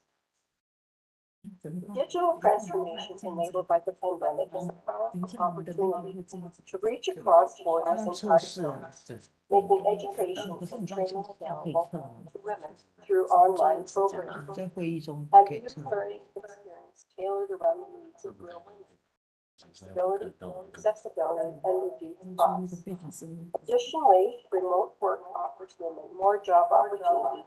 Digital transformation enabled by the pandemic is a powerful opportunity to reach across borders and time zones, making education and training available to women through online programs. And this learning experience tailored around the needs of real women. Stability, accessibility, and reduced costs. Additionally, remote work offers women more job opportunities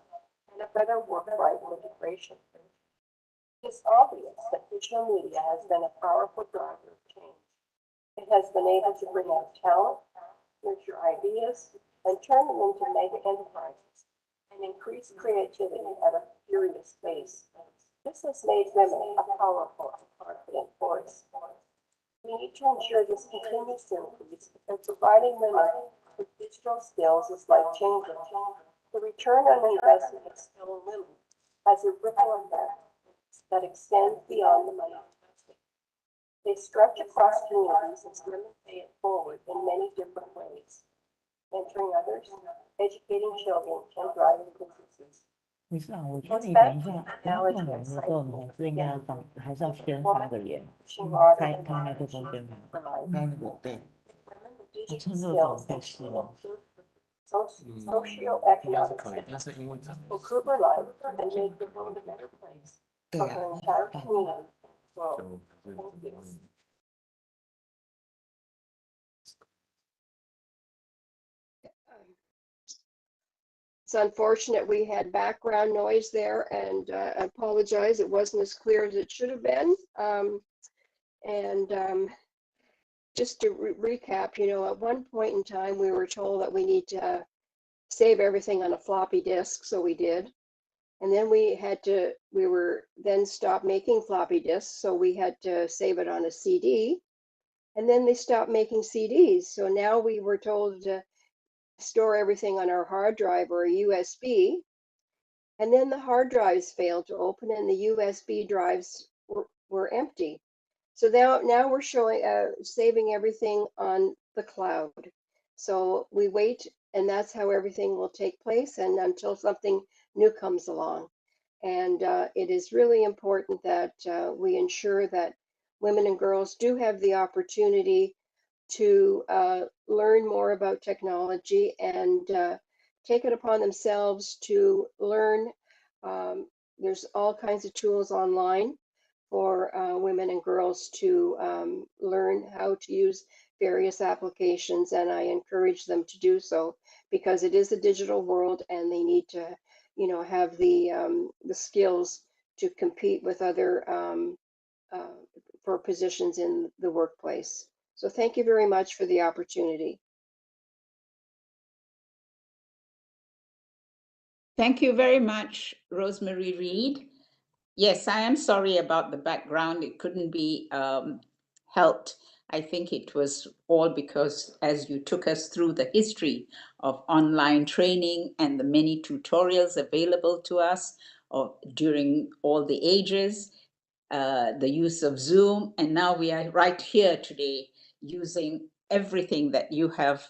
and a better work-life integration. It is obvious that digital media has been a powerful driver of change. It has been able to bring out talent, nurture ideas, and turn them into mega enterprises, and increase creativity at a furious pace. This has made women a powerful and confident force. We need to ensure this continues to increase because providing women with digital skills is life-changing. The return on investment of skilled women has a ripple effect that extends beyond the money invested. They stretch across communities as women pay it forward in many different ways, mentoring others, educating children, and driving businesses. 你是啊，我觉得你等一下要用网的时候，你还是应该要放，还是要先发个言，开麦克风先发，开那个对。我趁热场可以试吗？Socioeconomic 可以，但是因为它 will improve our life and make the world a better place 对 for 啊 our entire community. Well, 就还是 thank you. It's unfortunate we had background noise there, and I apologize. It wasn't as clear as it should have been. Just to recap, at one point in time, we were told that we need to save everything on a floppy disk, so we did. And then we were then stopped making floppy disks, so we had to save it on a CD. And then they stopped making CDs, so now we were told to store everything on our hard drive or a USB. And then the hard drives failed to open and the USB drives were empty. So now we're showing saving everything on the cloud. So we wait, and that's how everything will take place, and until something new comes along. And it is really important that we ensure that women and girls do have the opportunity to learn more about technology and take it upon themselves to learn. There's all kinds of tools online for women and girls to learn how to use various applications, and I encourage them to do so because it is a digital world and they need to, have the skills to compete with other for positions in the workplace. So thank you very much for the opportunity. Thank you very much, Rosemary Reed. Yes, I am sorry about the background. It couldn't be helped. I think it was all because as you took us through the history of online training and the many tutorials available to us during all the ages, the use of Zoom, and now we are right here today using everything that you have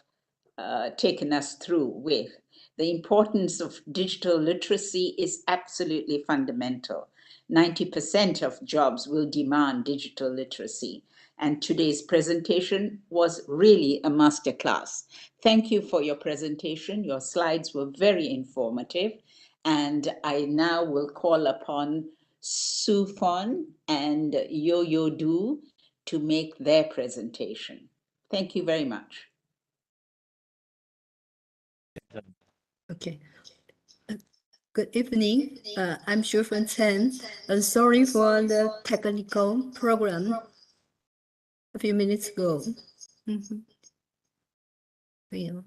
taken us through with. The importance of digital literacy is absolutely fundamental. 90% of jobs will demand digital literacy. And today's presentation was really a masterclass. Thank you for your presentation. Your slides were very informative. And I now will call upon Sue Fon and Yo-Yo Du to make their presentation. Thank you very much. Okay. Good evening. I'm Shufan Chen. Sorry for the technical problem a few minutes ago. Yeah.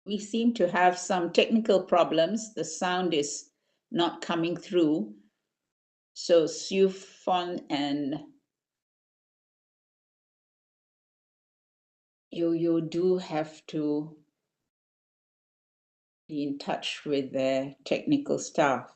We seem to have some technical problems. The sound is not coming through. So Sufon and you do have to be in touch with the technical staff.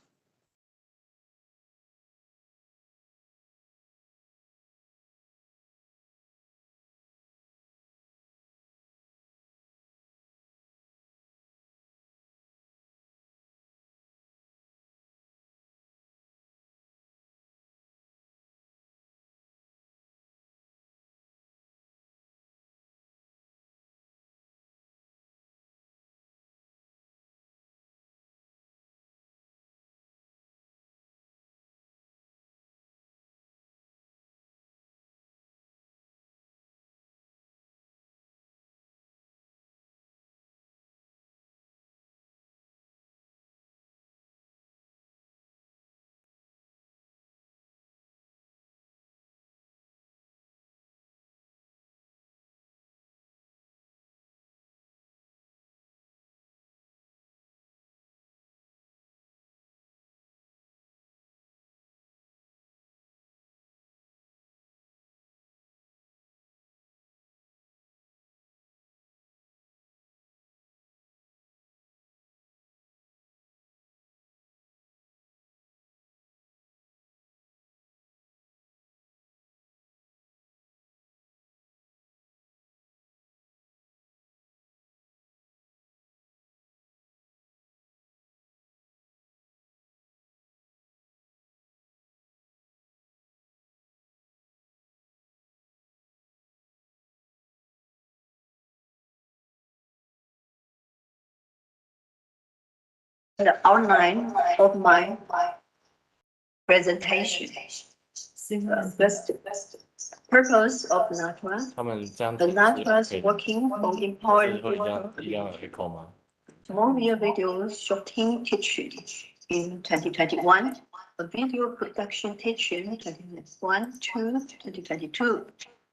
The outline of my presentation. First, purpose of NATWA. 他们这样 The 子 NATWA is 可以 working on 是 empowering 会 people 一样的 echo 吗？ Movie video shooting teaching in 2021, a video production teaching 2021 to 2022,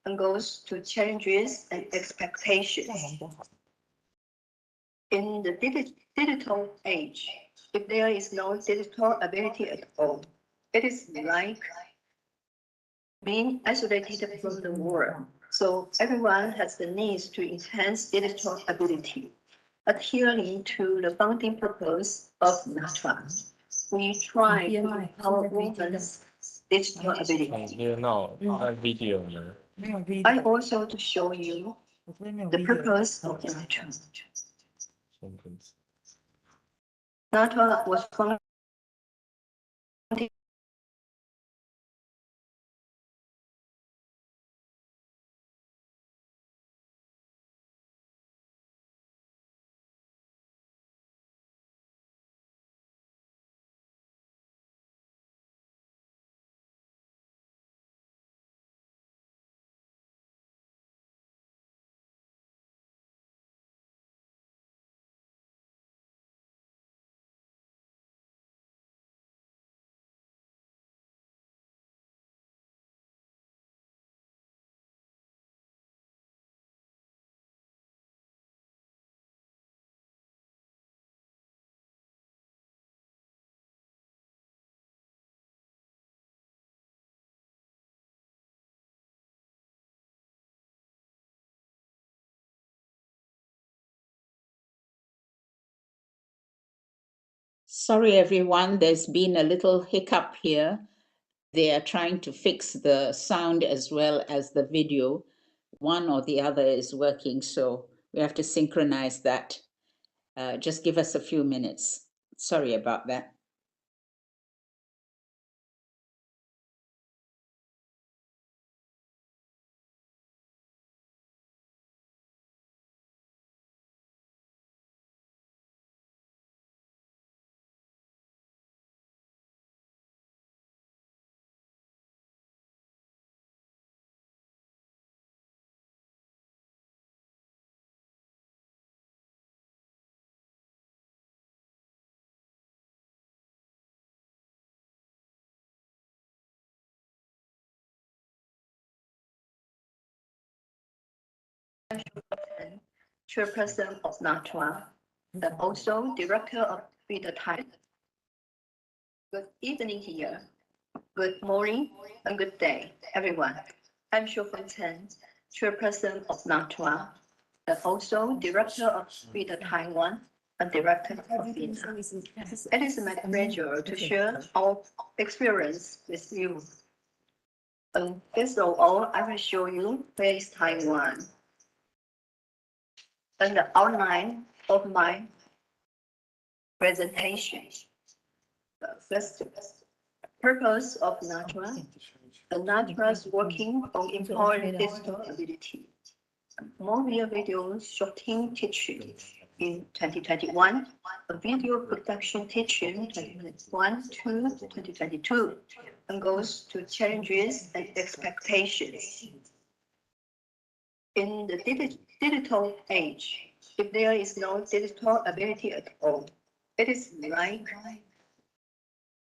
and goes to challenges and expectations. In the digital age, if there is no digital ability at all, it is like being isolated from the world. So everyone has the needs to enhance digital ability. Adhering to the founding purpose of NATWA, we try to empower women's digital 很 ability. 热闹，那 video 呢？ I also to show you the purpose of NATWA. 身份证 NATWA was founded Sorry, everyone, there's been a little hiccup here. They are trying to fix the sound as well as the video. One or the other is working, so we have to synchronize that. Just give us a few minutes. Sorry about that. chairperson of NATWA. and also Director of Feeder Thailand. Good evening here. Good morning and good day, everyone. I'm Xu Fengchen, Chairperson of NATRA, and also Director of Feeder Taiwan and Director of Feeder. It is my pleasure to share our experience with you. First of all, I will show you where is Taiwan and the outline of my presentation. First, purpose of NATRA. The NATRA is working on empowering digital ability. Mobile video shooting teaching in 2021, a video production teaching 2021 to 2022, and goes to challenges and expectations. In the digital age, if there is no digital ability at all, it is like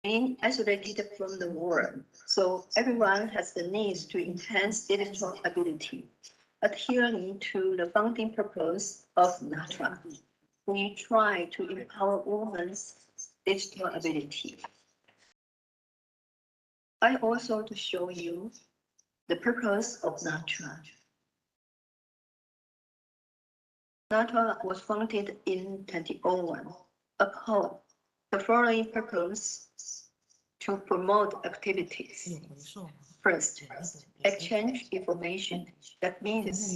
being isolated from the world. So everyone has the need to enhance digital ability. Adhering to the founding purpose of NATRA, we try to empower women's digital ability. I also to show you the purpose of NATRA. NATRA was founded in 2001 upon the following purpose to promote activities. First, exchange information. That means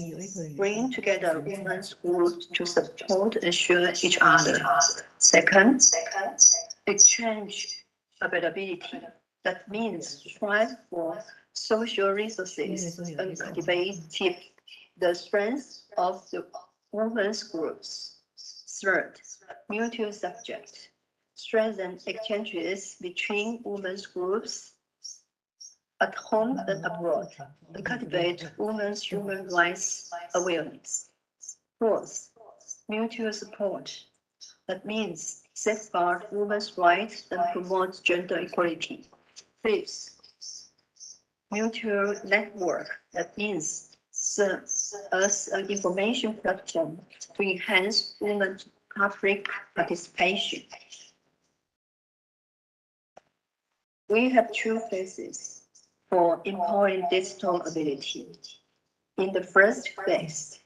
bring together women's groups to support and share each other. Second, exchange availability. That means strive for social resources and cultivate the strength of the women's groups. Third, mutual subject. Strengthen exchanges between women's groups at home and abroad, and cultivate women's human rights awareness. Fourth, mutual support. That means safeguard women's rights and promote gender equality. Fifth, mutual network. That means serve as an information platform to enhance women's public participation. We have two phases for empowering digital ability. In the first phase,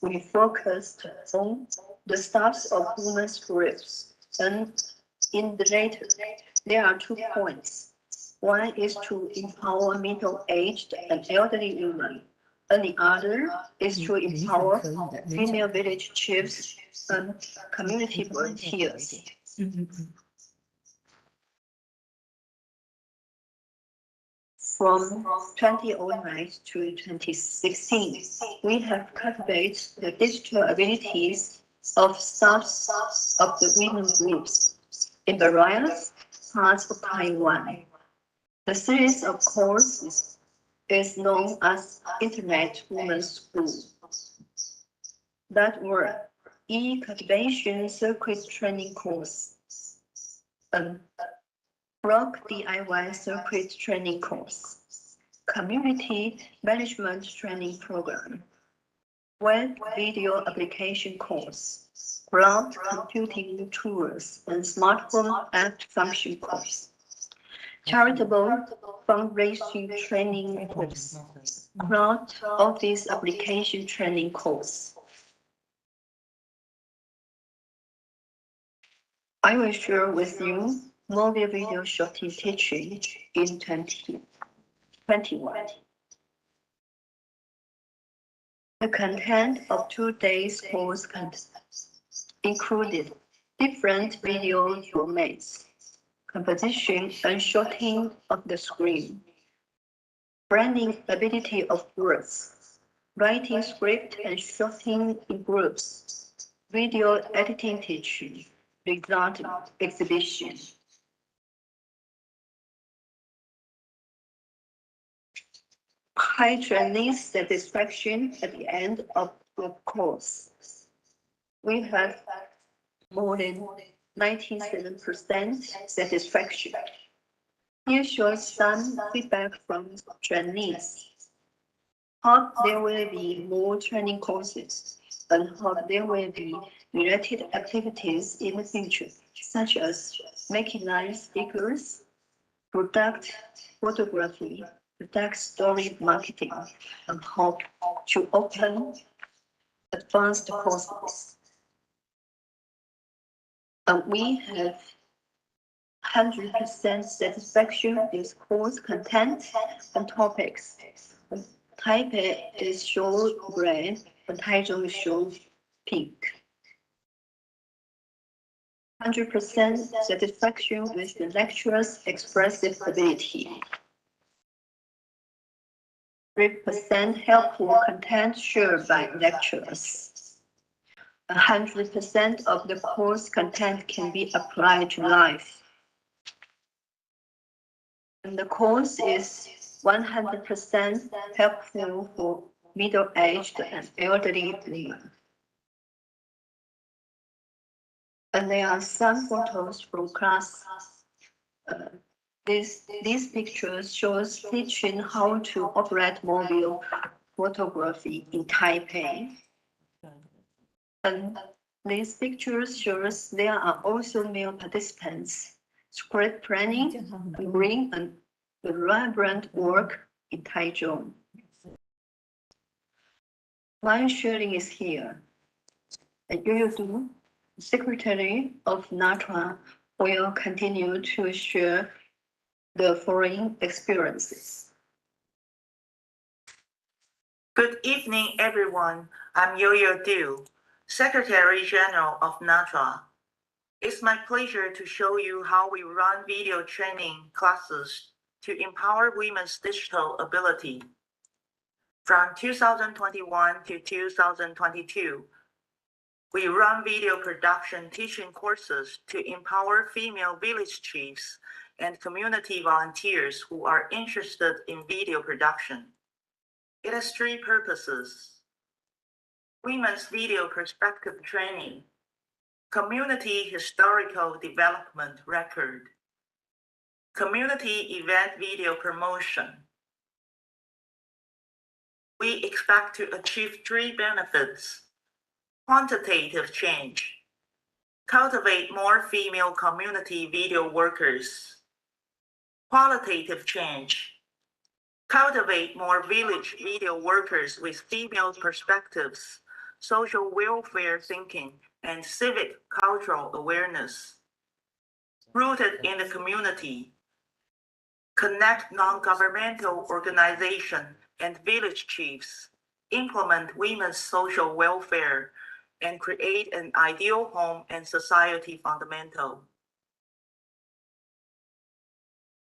we focused on the status of women's groups, and in the later, there are 2 points. One is to empower middle-aged and elderly women, and the other is to empower female village chiefs and community volunteers. From 2009 to 2016, we have cultivated the digital abilities of staffs of the women groups in various parts of Taiwan. The series of courses is known as Internet Women's School. That were e-cultivation circuit training course and blog DIY circuit training course, community management training program, web video application course, cloud computing tools and smartphone app function course, charitable fundraising training course, cloud office application training course. I will share with you mobile video shooting teaching in 2021. The content of 2 days course included different video formats, composition and shooting of the screen, branding ability of groups, writing script and shooting in groups, video editing teaching, result exhibition. High trainee satisfaction at the end of the course. We had more than 97% satisfaction. Here shows some feedback from trainees. Hope there will be more training courses and hope there will be related activities in the future, such as making live speakers, product photography, product story marketing, and hope to open advanced courses. And we have 100% satisfaction with course content and topics. Taipei is shown red and Taichung is shown pink. 100% satisfaction with the lecturer's expressive ability. 3% helpful content shared by lecturers. 100% of the course content can be applied to life. And the course is 100% helpful for middle-aged and elderly women. And there are some photos from class. These pictures shows teaching how to operate mobile photography in Taipei. And these pictures shows there are also male participants. Script planning, green and vibrant work in Taichung. Line sharing is here. And Yu, Secretary of NATRA, will continue to share the foreign experiences. Good evening, everyone. I'm Yo-Yo Du, Secretary General of NATRA. It's my pleasure to show you how we run video training classes to empower women's digital ability. From 2021 to 2022, we run video production teaching courses to empower female village chiefs and community volunteers who are interested in video production. It has three purposes: women's video perspective training, community historical development record, community event video promotion. We expect to achieve three benefits: quantitative change, cultivate more female community video workers; qualitative change, cultivate more village video workers with female perspectives, social welfare thinking, and civic cultural awareness. Rooted in the community, connect non-governmental organizations and village chiefs, implement women's social welfare, and create an ideal home and society fundamental.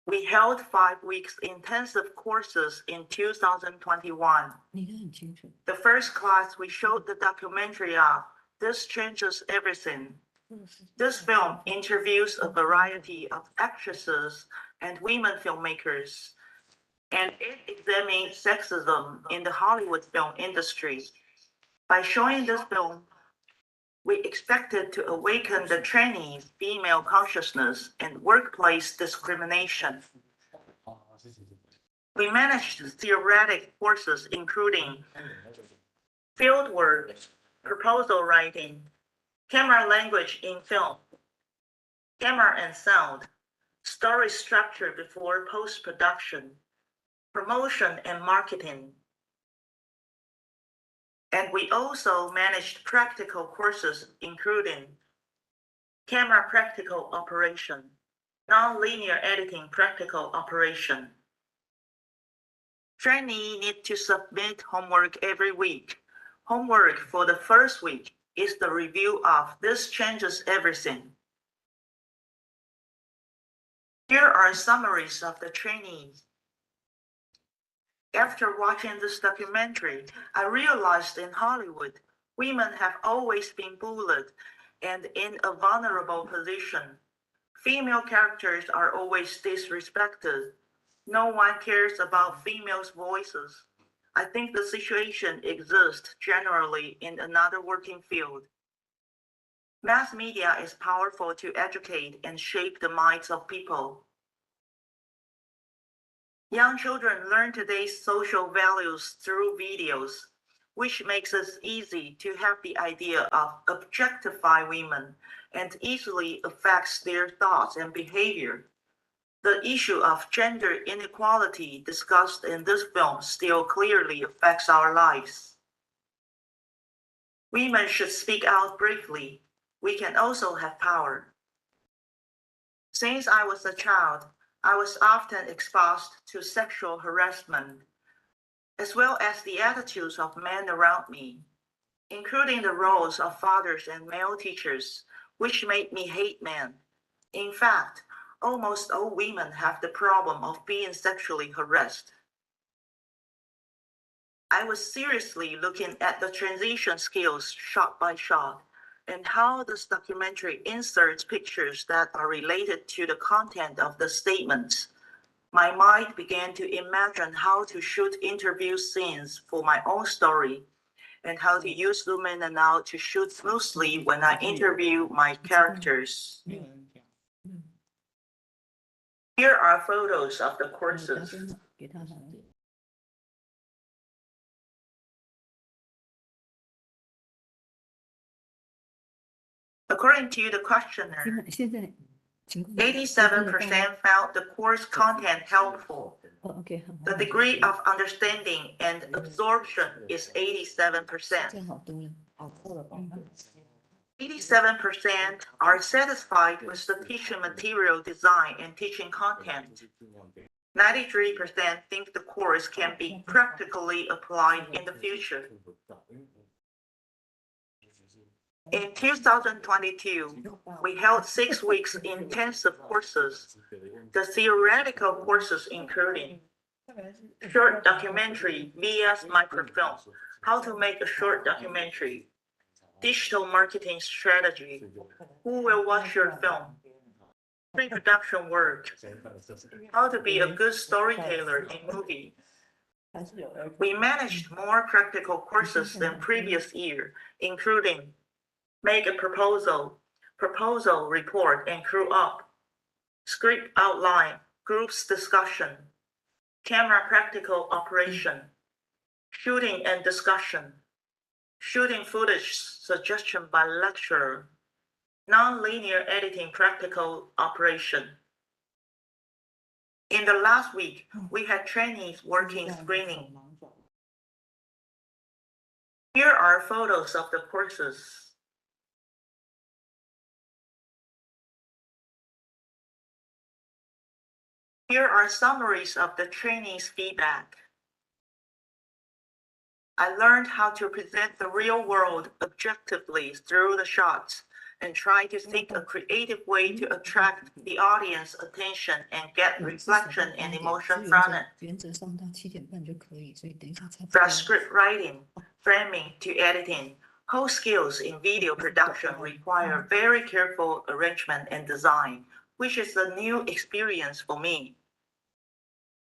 We held 5 weeks intensive courses in 2021. The first class, we showed the documentary of This Changes Everything. This film interviews a variety of actresses and women filmmakers, and it examines sexism in the Hollywood film industry. By showing this film, we expected to awaken the trainees' female consciousness and workplace discrimination. We managed theoretic courses including fieldwork, proposal writing, camera language in film, camera and sound, story structure before post-production, promotion and marketing. And we also managed practical courses including camera practical operation, non-linear editing practical operation. Trainees need to submit homework every week. Homework for the first week is the review of This Changes Everything. Here are summaries of the trainees. After watching this documentary, I realized in Hollywood, women have always been bullied and in a vulnerable position. Female characters are always disrespected. No one cares about females' voices. I think the situation exists generally in another working field. Mass media is powerful to educate and shape the minds of people. Young children learn today's social values through videos. which makes it easy to have the idea of objectify women and easily affects their thoughts and behavior. The issue of gender inequality discussed in this film still clearly affects our lives. Women should speak out bravely. We can also have power. Since I was a child, I was often exposed to sexual harassment, as well as the attitudes of men around me, including the roles of fathers and male teachers, which made me hate men. In fact, almost all women have the problem of being sexually harassed. I was seriously looking at the transition skills shot by shot and how this documentary inserts pictures that are related to the content of the statements. My mind began to imagine how to shoot interview scenes for my own story and how to use Lumina now to shoot smoothly when I interview my characters. Here are photos of the courses. According to the questionnaire, 87% found the course content helpful. The degree of understanding and absorption is 87%. 87% are satisfied with the teaching material design and teaching content. 93% think the course can be practically applied in the future. In 2022, we held 6 weeks intensive courses. The theoretical courses including short documentary via microfilm, how to make a short documentary, digital marketing strategy, who will watch your film, pre-production work, how to be a good storyteller in movie. We managed more practical courses than previous year, including make a proposal report and crew up, script outline, groups discussion, camera practical operation, shooting and discussion, shooting footage suggestion by lecturer, non-linear editing practical operation. In the last week, we had trainees working screening. Here are photos of the courses. Here are summaries of the trainees' feedback. I learned how to present the real world objectively through the shots and try to think a creative way to attract the audience attention and get reflection and emotion from it. From script writing, framing to editing, whole skills in video production require very careful arrangement and design, which is a new experience for me.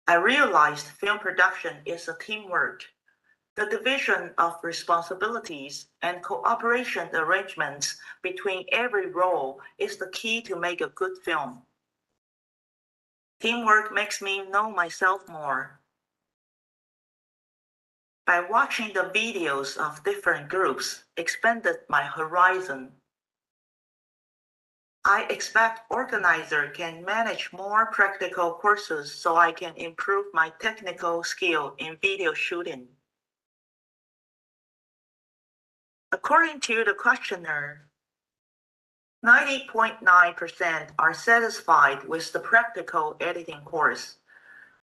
I realized film production is a teamwork. The division of responsibilities and cooperation arrangements between every role is the key to make a good film. Teamwork makes me know myself more. By watching the videos of different groups expanded my horizon. I expect organizer can manage more practical courses so I can improve my technical skill in video shooting. According to the questionnaire, 90.9% are satisfied with the practical editing course.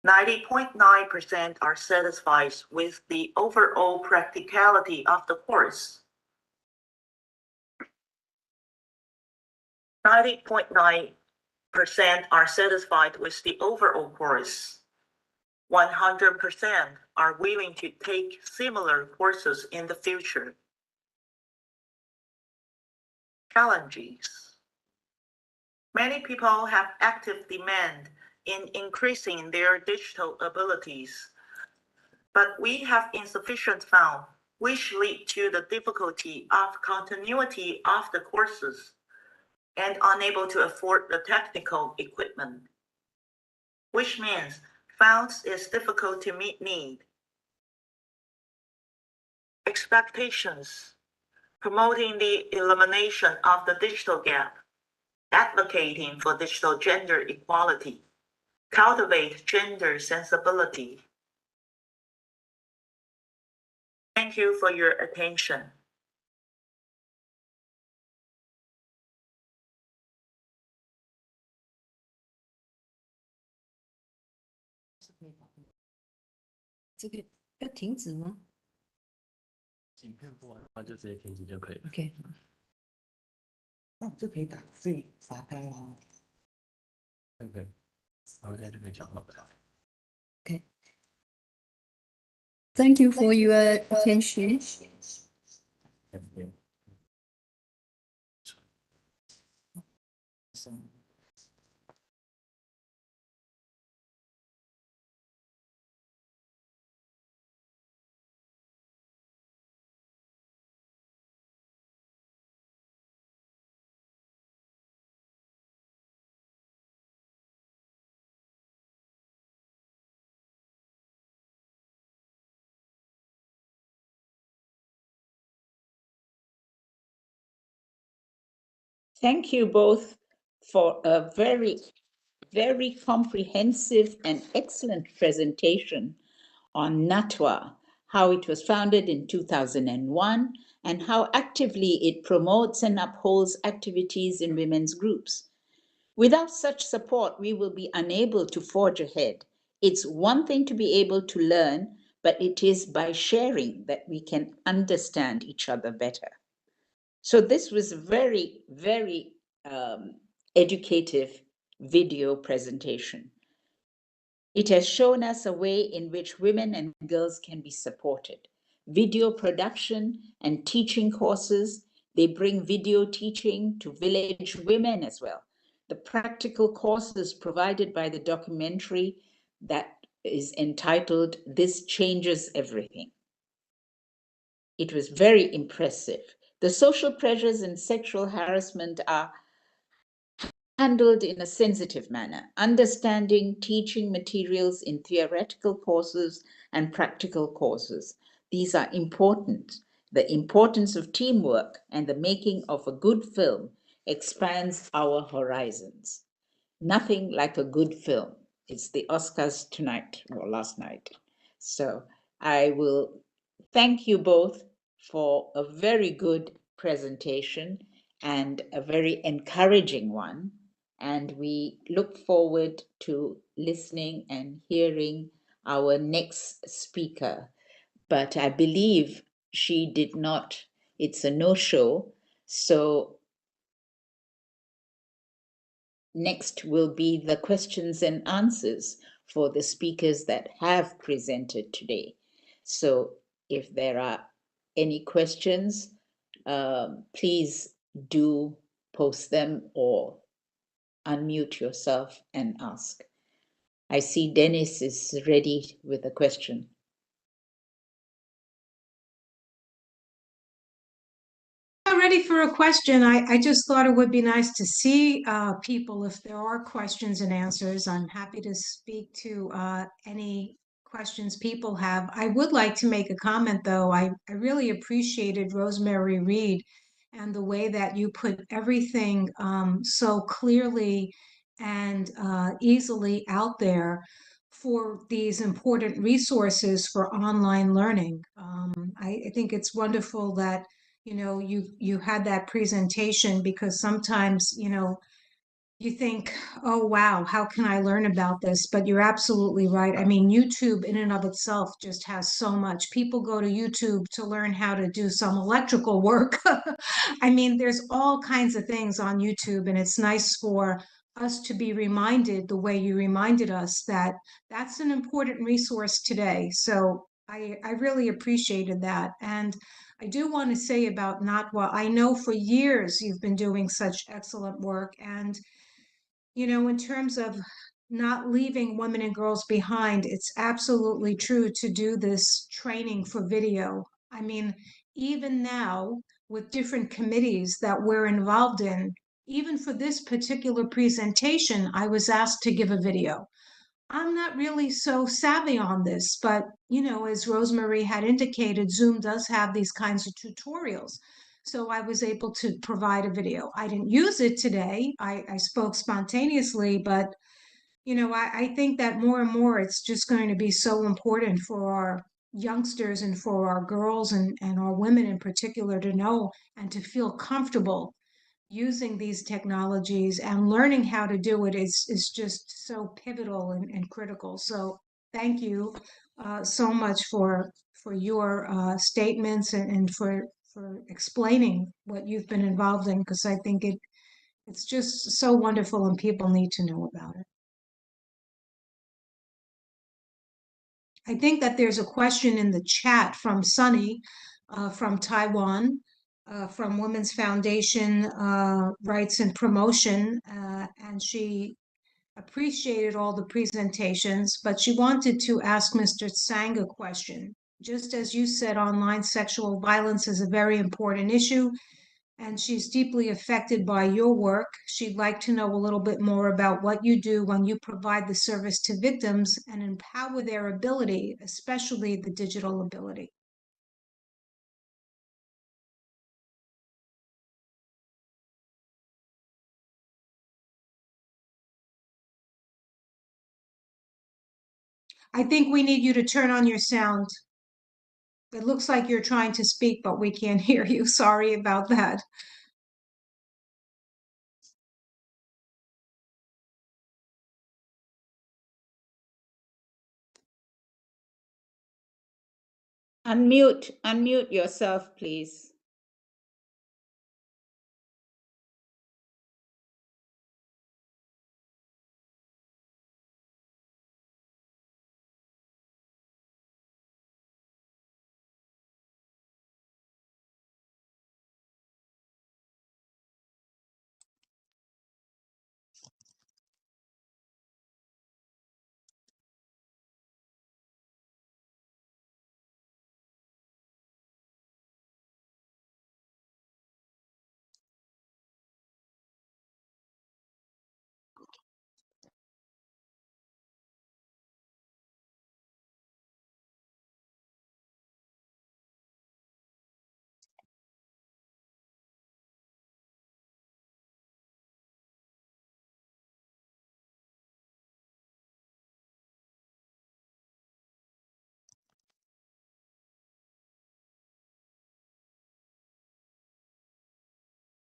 90.9% are satisfied with the overall practicality of the course. 90.9% are satisfied with the overall course. 100% are willing to take similar courses in the future. Challenges. Many people have active demand in increasing their digital abilities, but we have insufficient funds, which lead to the difficulty of continuity of the courses and unable to afford the technical equipment, which means funds is difficult to meet need. expectations, promoting the elimination of the digital gap, advocating for digital gender equality, cultivate gender sensibility. Thank you for your attention. OK， 那就可以打字打开了。OK， 然后在这边讲话。Okay. Thank you for your attention. Thank you both for a very, very comprehensive and excellent presentation on NATWA, how it was founded in 2001, and how actively it promotes and upholds activities in women's groups. Without such support, we will be unable to forge ahead. It's one thing to be able to learn, but it is by sharing that we can understand each other better. So this was a very, very educative video presentation. It has shown us a way in which women and girls can be supported. Video production and teaching courses, they bring video teaching to village women as well. The practical courses provided by the documentary that is entitled, "This Changes Everything." It was very impressive. The social pressures and sexual harassment are handled in a sensitive manner, understanding teaching materials in theoretical courses and practical courses. These are important. The importance of teamwork and the making of a good film expands our horizons. Nothing like a good film. It's the Oscars tonight or last night. So I will thank you both for a very good presentation and a very encouraging one. And we look forward to listening and hearing our next speaker. But I believe she did not, it's a no-show. So next will be the questions and answers for the speakers that have presented today. So if there are any questions, please do post them or unmute yourself and ask. I see Dennis is ready with a question. Ready for a question. I just thought it would be nice to see people if there are questions and answers. I'm happy to speak to any questions people have. I would like to make a comment though. I really appreciated Rosemary Reed and the way that you put everything so clearly and easily out there for these important resources for online learning. I think it's wonderful that you had that presentation, because sometimes, you think, oh, wow, how can I learn about this? But you're absolutely right. I mean, YouTube in and of itself just has so much. People go to YouTube to learn how to do some electrical work. I mean, there's all kinds of things on YouTube, and it's nice for us to be reminded the way you reminded us that that's an important resource today. So I really appreciated that. And I do want to say about NATWA, I know for years you've been doing such excellent work. And, in terms of not leaving women and girls behind, it's absolutely true to do this training for video. I mean, even now with different committees that we're involved in, even for this particular presentation, I was asked to give a video. I'm not really so savvy on this, but you know, as Rosemary had indicated, Zoom does have these kinds of tutorials. So I was able to provide a video. I didn't use it today. I spoke spontaneously, but you know, I think that more and more it's just going to be so important for our youngsters and for our girls and our women in particular to know and to feel comfortable using these technologies, and learning how to do it is just so pivotal and critical. So thank you so much for your statements and for explaining what you've been involved in, because I think it's just so wonderful and people need to know about it. I think that there's a question in the chat from Sunny from Taiwan, from Women's Foundation Rights and Promotion, and she appreciated all the presentations, but she wanted to ask Mr. Tsang a question. Just as you said, online sexual violence is a very important issue, and she's deeply affected by your work. She'd like to know a little bit more about what you do when you provide the service to victims and empower their ability, especially the digital ability. I think we need you to turn on your sound. It looks like you're trying to speak, but we can't hear you. Sorry about that. Unmute yourself, please.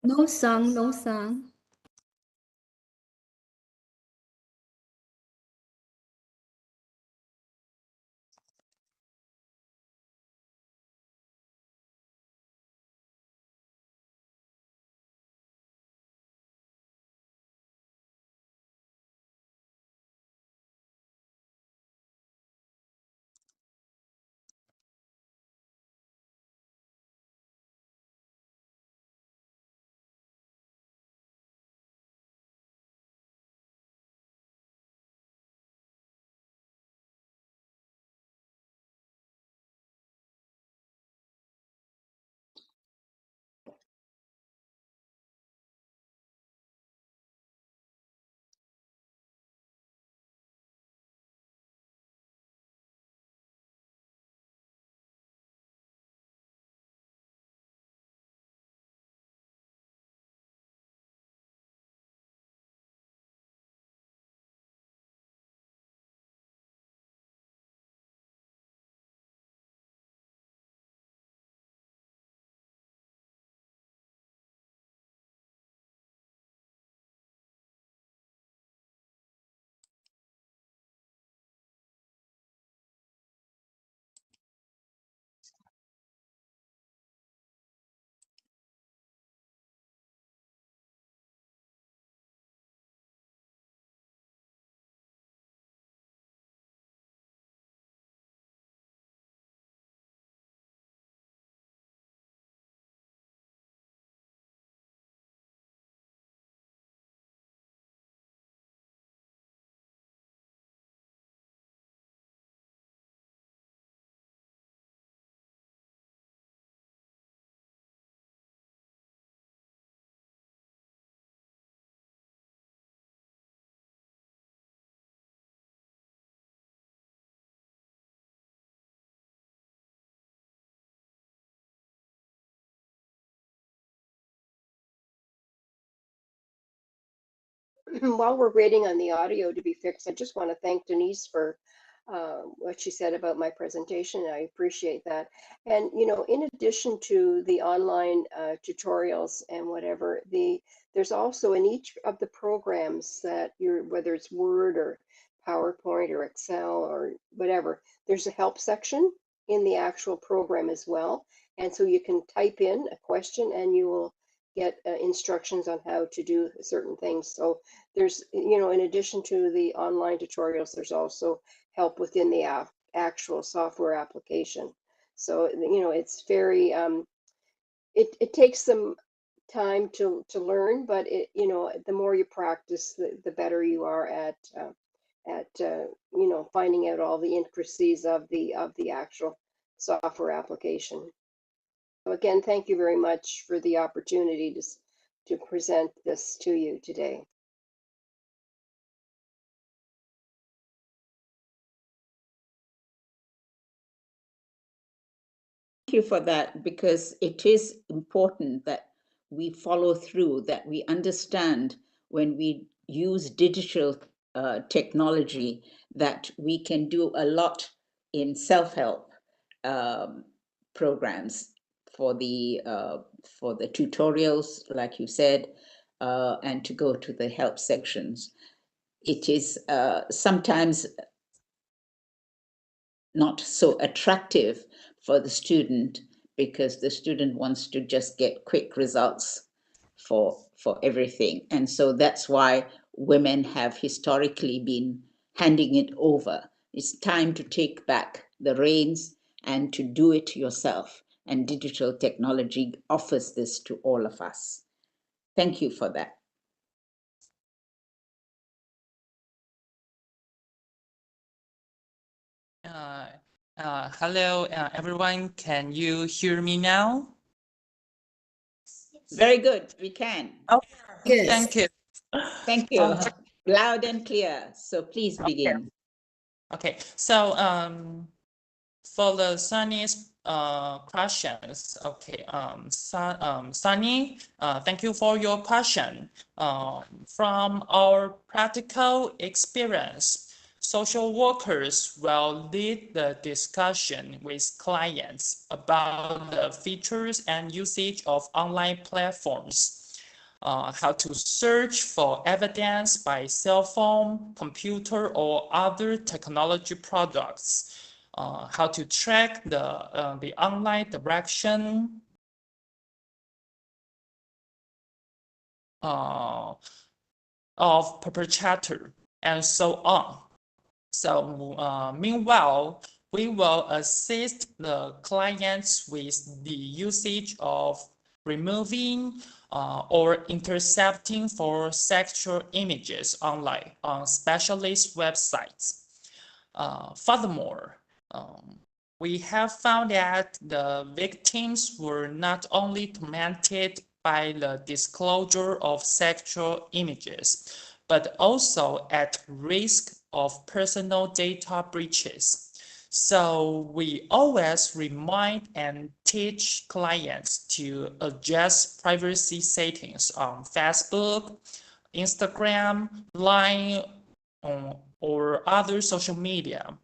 No sound, no sound. while we're waiting on the audio to be fixed, I just want to thank Denise for what she said about my presentation. I appreciate that. And, you know, in addition to the online tutorials and whatever, there's also in each of the programs that whether it's Word or PowerPoint or Excel or whatever, there's a help section in the actual program as well. And so you can type in a question and you will get instructions on how to do certain things. So there's, you know, in addition to the online tutorials, there's also help within the actual software application. So, you know, it's very, it takes some time to learn, but you know, the more you practice, the better you are at you know, finding out all the intricacies of the actual software application. So again, thank you very much for the opportunity to present this to you today. Thank you for that, because it is important that we follow through, that we understand when we use digital technology that we can do a lot in self-help programs for the tutorials, like you said, and to go to the help sections. It is sometimes not so attractive for the student, because the student wants to just get quick results for everything. And so that's why women have historically been handing it over. It's time to take back the reins and to do it yourself. And digital technology offers this to all of us. Thank you for that. Hello, everyone. Can you hear me now? Very good. We can. Oh, Yes. thank you. Thank you. Loud and clear. So please begin. Okay. So for the Sunny's questions, okay. Sunny, thank you for your question. From our practical experience, social workers will lead the discussion with clients about the features and usage of online platforms. How to search for evidence by cell phone, computer, or other technology products. How to track the online direction of perpetrator, and so on. So meanwhile, we will assist the clients with the usage of removing or intercepting for sexual images online on specialist websites. Furthermore, we have found that the victims were not only tormented by the disclosure of sexual images, but also at risk of personal data breaches. So we always remind and teach clients to adjust privacy settings on Facebook, Instagram, Line, or other social media.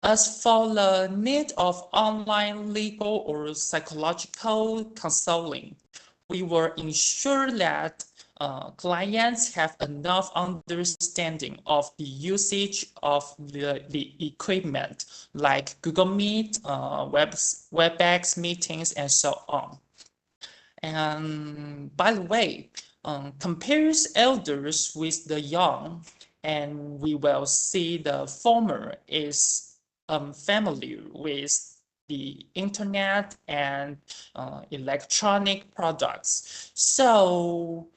As for the need of online legal or psychological counseling, we will ensure that clients have enough understanding of the usage of the equipment, like Google Meet, WebEx meetings, and so on. And by the way, compares elders with the young, and we will see the former is familiar with the internet and electronic products. So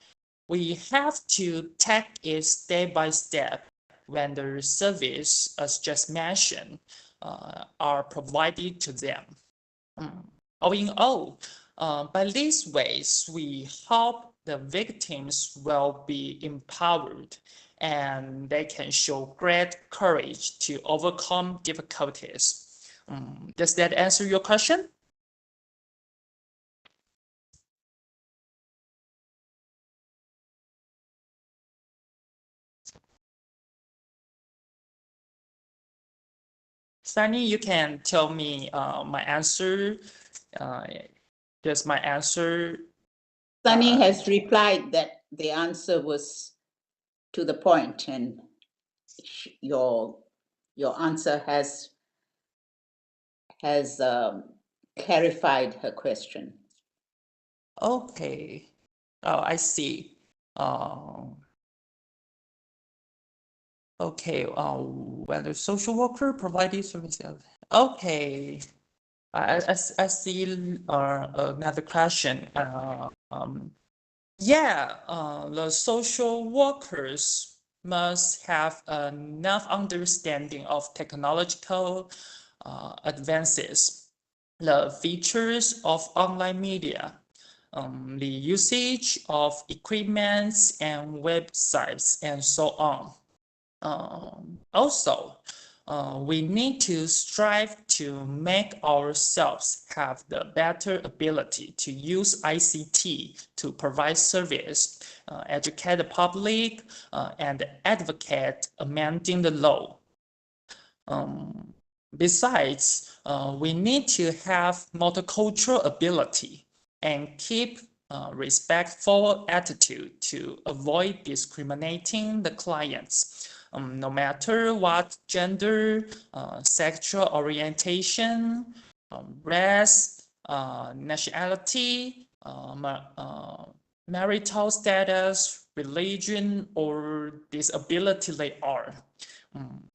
we have to take it step by step when the service, as just mentioned, are provided to them. All in all, by these ways, we hope the victims will be empowered and they can show great courage to overcome difficulties. Does that answer your question? Sunny, you can tell me my answer. Does my answer? Sunny has replied that the answer was to the point, and your answer has clarified her question. Okay. Oh, I see. Okay. When the social worker provided services. Okay. I see another question. Yeah, the social workers must have enough understanding of technological advances, the features of online media, the usage of equipments and websites, and so on. Also, we need to strive to make ourselves have the better ability to use ICT to provide service, educate the public, and advocate amending the law. Besides, we need to have multicultural ability and keep respectful attitude to avoid discriminating the clients, no matter what gender, sexual orientation, race, nationality, marital status, religion, or disability they are.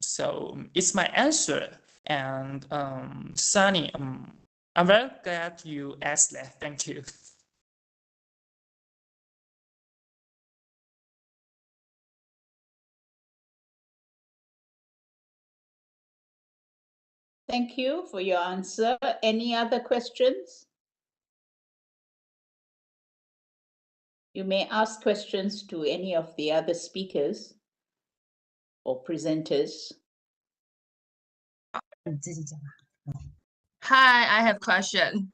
So it's my answer. And Sunny, I'm very glad you asked that. Thank you. Thank you for your answer. Any other questions? You may ask questions to any of the other speakers or presenters. Hi, I have a question.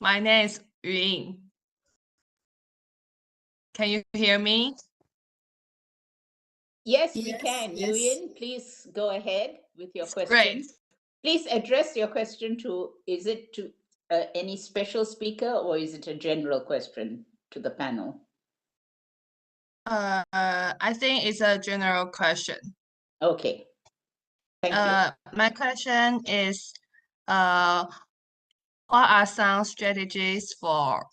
My name is Yun. Can you hear me? Yes, we can. Nguyen, please go ahead with your question. Great. Please address your question to, is it to any special speaker or is it a general question to the panel? I think it's a general question. Okay. Thank you. My question is, what are some strategies for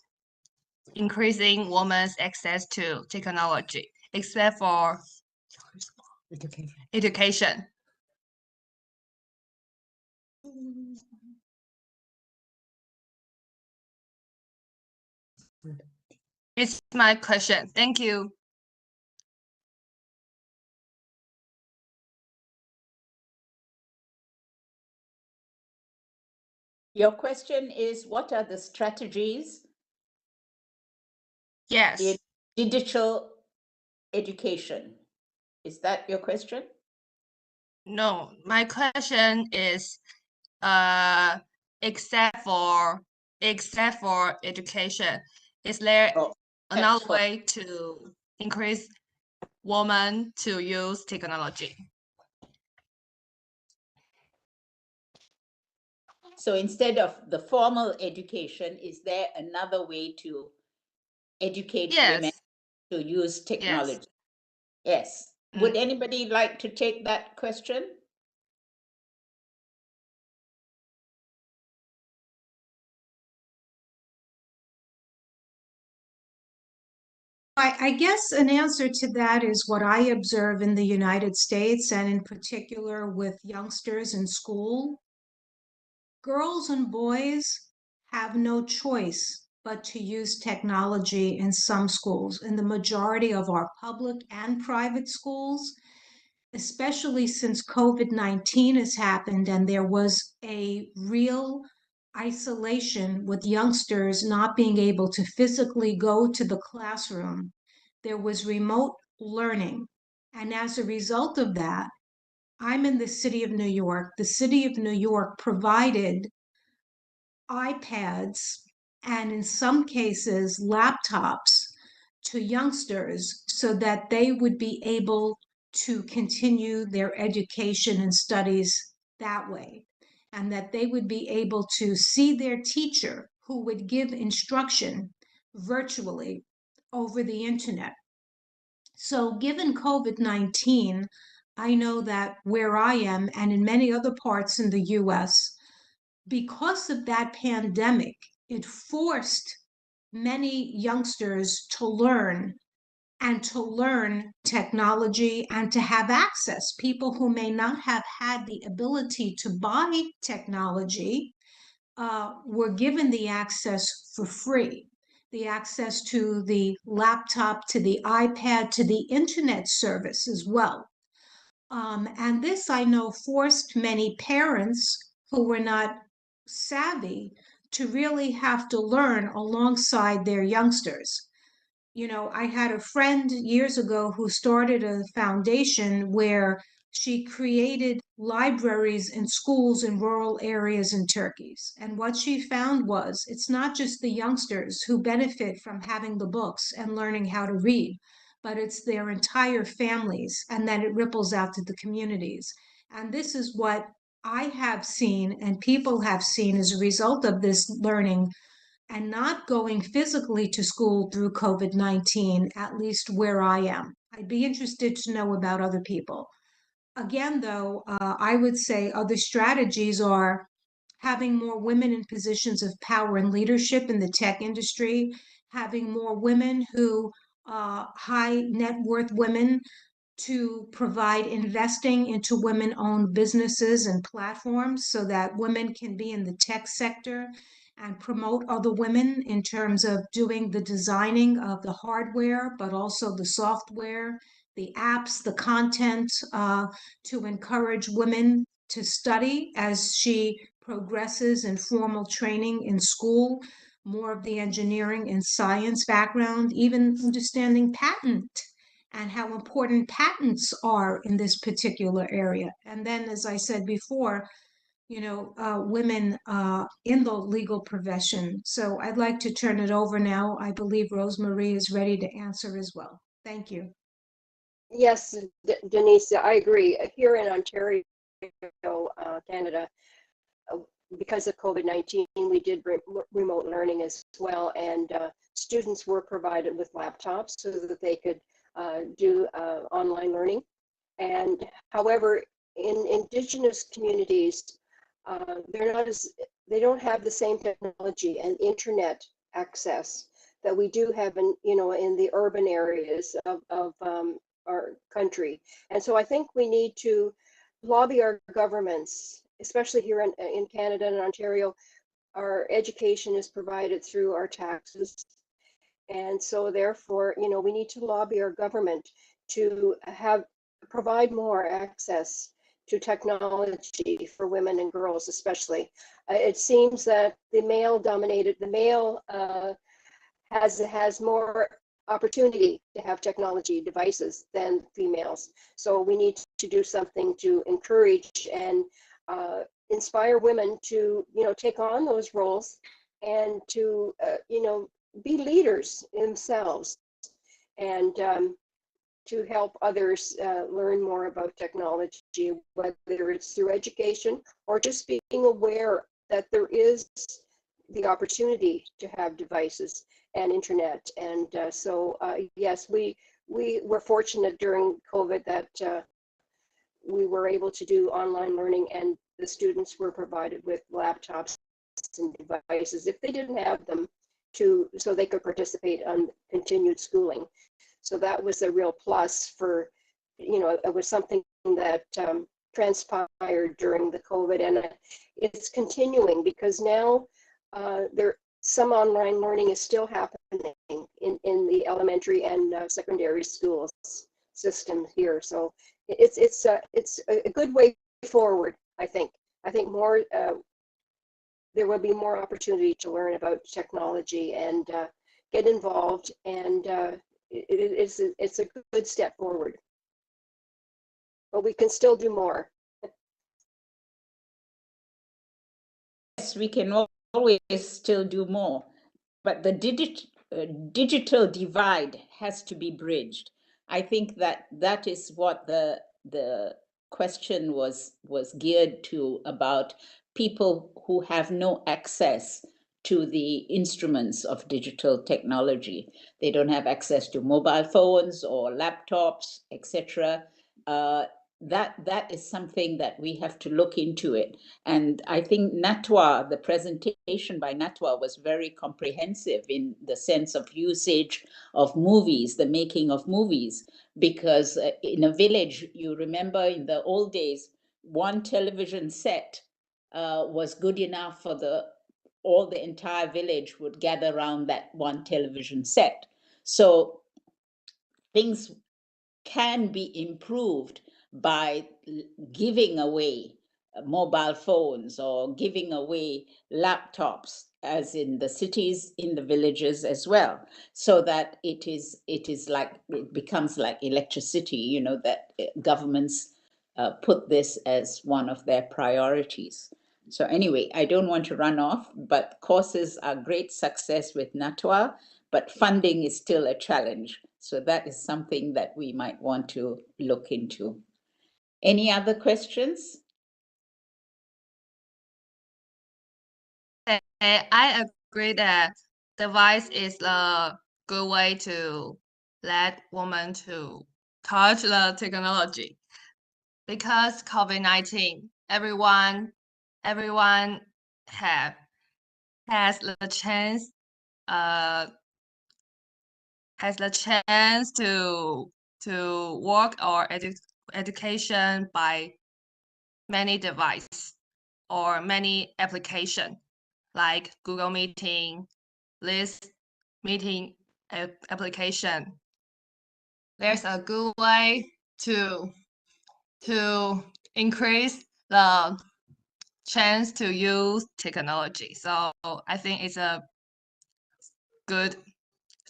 increasing women's access to technology, except for education? It's my question. Thank you. Your question is, what are the strategies Yes. in digital education? Is that your question? No, my question is, except for education, is there another way to increase women to use technology? So instead of the formal education, is there another way to educate women to use technology? Yes. Would anybody like to take that question? I guess an answer to that is what I observe in the United States and in particular with youngsters in school. Girls and boys have no choice but to use technology in some schools. In the majority of our public and private schools, especially since COVID-19 has happened and there was a real isolation with youngsters not being able to physically go to the classroom. There was remote learning. And as a result of that, I'm in the city of New York. The city of New York provided iPads and in some cases laptops to youngsters so that they would be able to continue their education and studies that way, and that they would be able to see their teacher who would give instruction virtually over the internet. So given COVID-19, I know that where I am and in many other parts in the US, because of that pandemic, it forced many youngsters to learn technology and to have access. People who may not have had the ability to buy technology were given the access for free. The access to the laptop, to the iPad, to the internet service as well. And this, I know, forced many parents who were not savvy to really have to learn alongside their youngsters. You know, I had a friend years ago who started a foundation where she created libraries in schools in rural areas in Turkey. And what she found was it's not just the youngsters who benefit from having the books and learning how to read, but it's their entire families, and then it ripples out to the communities. And this is what I have seen and people have seen as a result of this learning and not going physically to school through COVID-19, at least where I am. I'd be interested to know about other people. Again, though, I would say other strategies are having more women in positions of power and leadership in the tech industry, having more women who, high net worth women, to provide investing into women-owned businesses and platforms so that women can be in the tech sector and promote other women in terms of doing the designing of the hardware, but also the software, the apps, the content, to encourage women to study as she progresses in formal training in school, more of the engineering and science background, even understanding patent and how important patents are in this particular area. And then, as I said before, you know, women in the legal profession. So I'd like to turn it over now. I believe Rosemarie is ready to answer as well. Thank you. Yes, Denise, I agree. Here in Ontario, Canada, because of COVID-19, we did remote learning as well, and students were provided with laptops so that they could do online learning. And however, in Indigenous communities, they don't have the same technology and internet access that we do have in, you know, in the urban areas of our country. And so I think we need to lobby our governments, especially here in Canada and Ontario. Our education is provided through our taxes. And so therefore, you know, we need to lobby our government to provide more access to technology for women and girls, especially. It seems that the male has more opportunity to have technology devices than females. So we need to do something to encourage and inspire women to, you know, take on those roles and to, you know, be leaders themselves, and to help others learn more about technology, whether it's through education or just being aware that there is the opportunity to have devices and internet. And so yes, we were fortunate during COVID that we were able to do online learning, and the students were provided with laptops and devices if they didn't have them, so they could participate on continued schooling. So that was a real plus for, you know, it was something that transpired during the COVID, and it's continuing because now some online learning is still happening in the elementary and secondary schools system here. So it's a good way forward, I think. I think more there will be more opportunity to learn about technology and get involved, and it's a good step forward. But we can still do more. Yes, we can always still do more, but the digital divide has to be bridged. I think that is what the question was geared to, about people who have no access to the instruments of digital technology. They don't have access to mobile phones or laptops, etc. That is something that we have to look into it. And I think Natwa, the presentation by Natwa, was very comprehensive in the sense of usage of movies, the making of movies, because in a village, you remember in the old days, one television set was good enough for all the entire village would gather around that one television set. So things can be improved by giving away mobile phones or giving away laptops, as in the cities, in the villages as well, so that it becomes like electricity, you know, that governments put this as one of their priorities. So anyway, I don't want to run off, but courses are great success with Natwa, but funding is still a challenge. So that is something that we might want to look into. Any other questions? I agree that device is a good way to let women to touch the technology, because COVID-19, everyone has the chance to work or education by many devices or many application like Google Meeting, list meeting application. There's a good way to increase the chance to use technology. So I think it's a good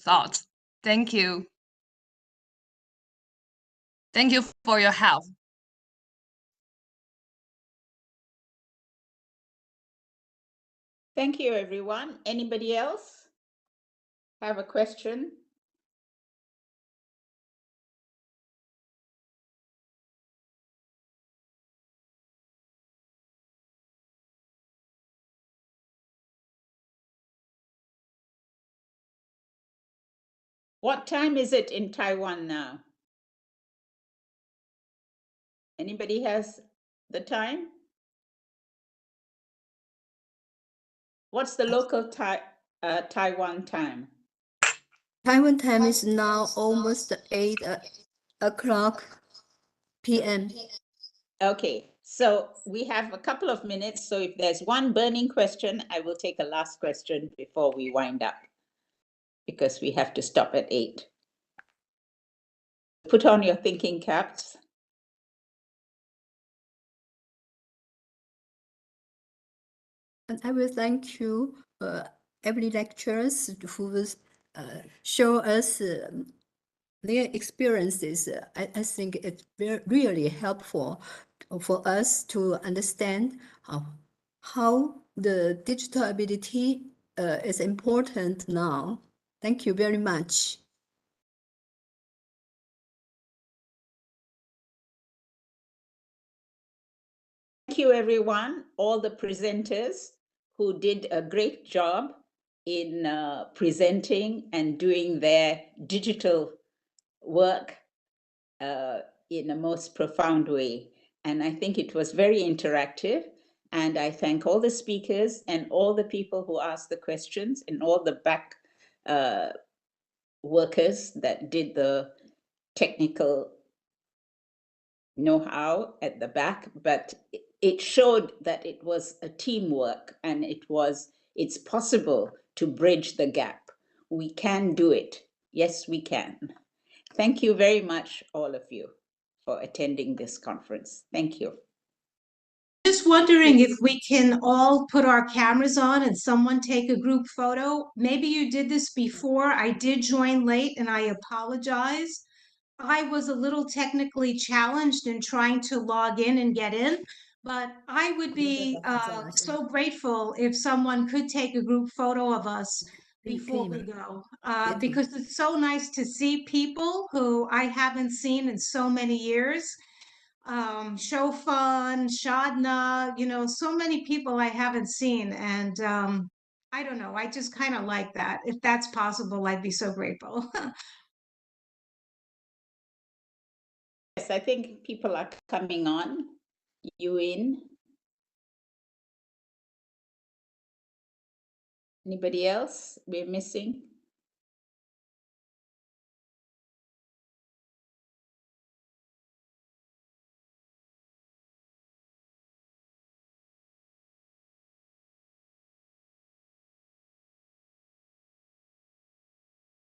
thought. Thank you. Thank you for your help. Thank you, everyone. Anybody else have a question? What time is it in Taiwan now? Anybody has the time? What's the local Taiwan time? Taiwan time is now almost 8 o'clock p.m. Okay, so we have a couple of minutes. So if there's one burning question, I will take a last question before we wind up, because we have to stop at 8. Put on your thinking caps. And I will thank you, every lecturers who will show us their experiences. I think it's really helpful for us to understand how the digital ability is important now. Thank you very much. Thank you, everyone, all the presenters who did a great job in presenting and doing their digital work in a most profound way. And I think it was very interactive. And I thank all the speakers and all the people who asked the questions and all the back workers that did the technical know-how at the back. But it showed that it was a teamwork, and it's possible to bridge the gap. We can do it. Yes, we can. Thank you very much, all of you, for attending this conference. Thank you. Just wondering if we can all put our cameras on and someone take a group photo. Maybe you did this before. I did join late and I apologize. I was a little technically challenged in trying to log in and get in, but I would be so grateful if someone could take a group photo of us before we Thank you. go, Thank you. because it's so nice to see people who I haven't seen in so many years. Shofan, Shadna, you know, so many people I haven't seen. And I don't know, I just kind of like that. If that's possible, I'd be so grateful. Yes, I think people are coming on. You in? Anybody else we're missing?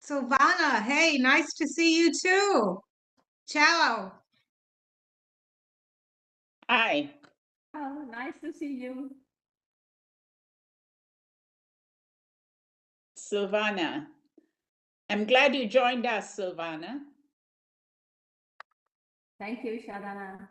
Silvana, hey, nice to see you too. Ciao. Hi. Oh, nice to see you. Silvana. I'm glad you joined us, Silvana. Thank you, Shadana.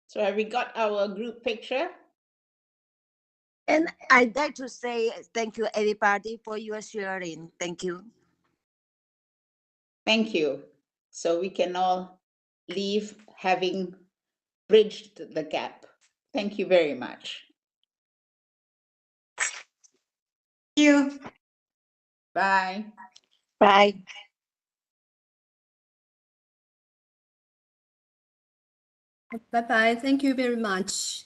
So have we got our group picture? And I'd like to say thank you, everybody, for your sharing. Thank you. Thank you. So we can all leave having bridged the gap. Thank you very much. Thank you. Bye. Bye. Bye-bye. Thank you very much.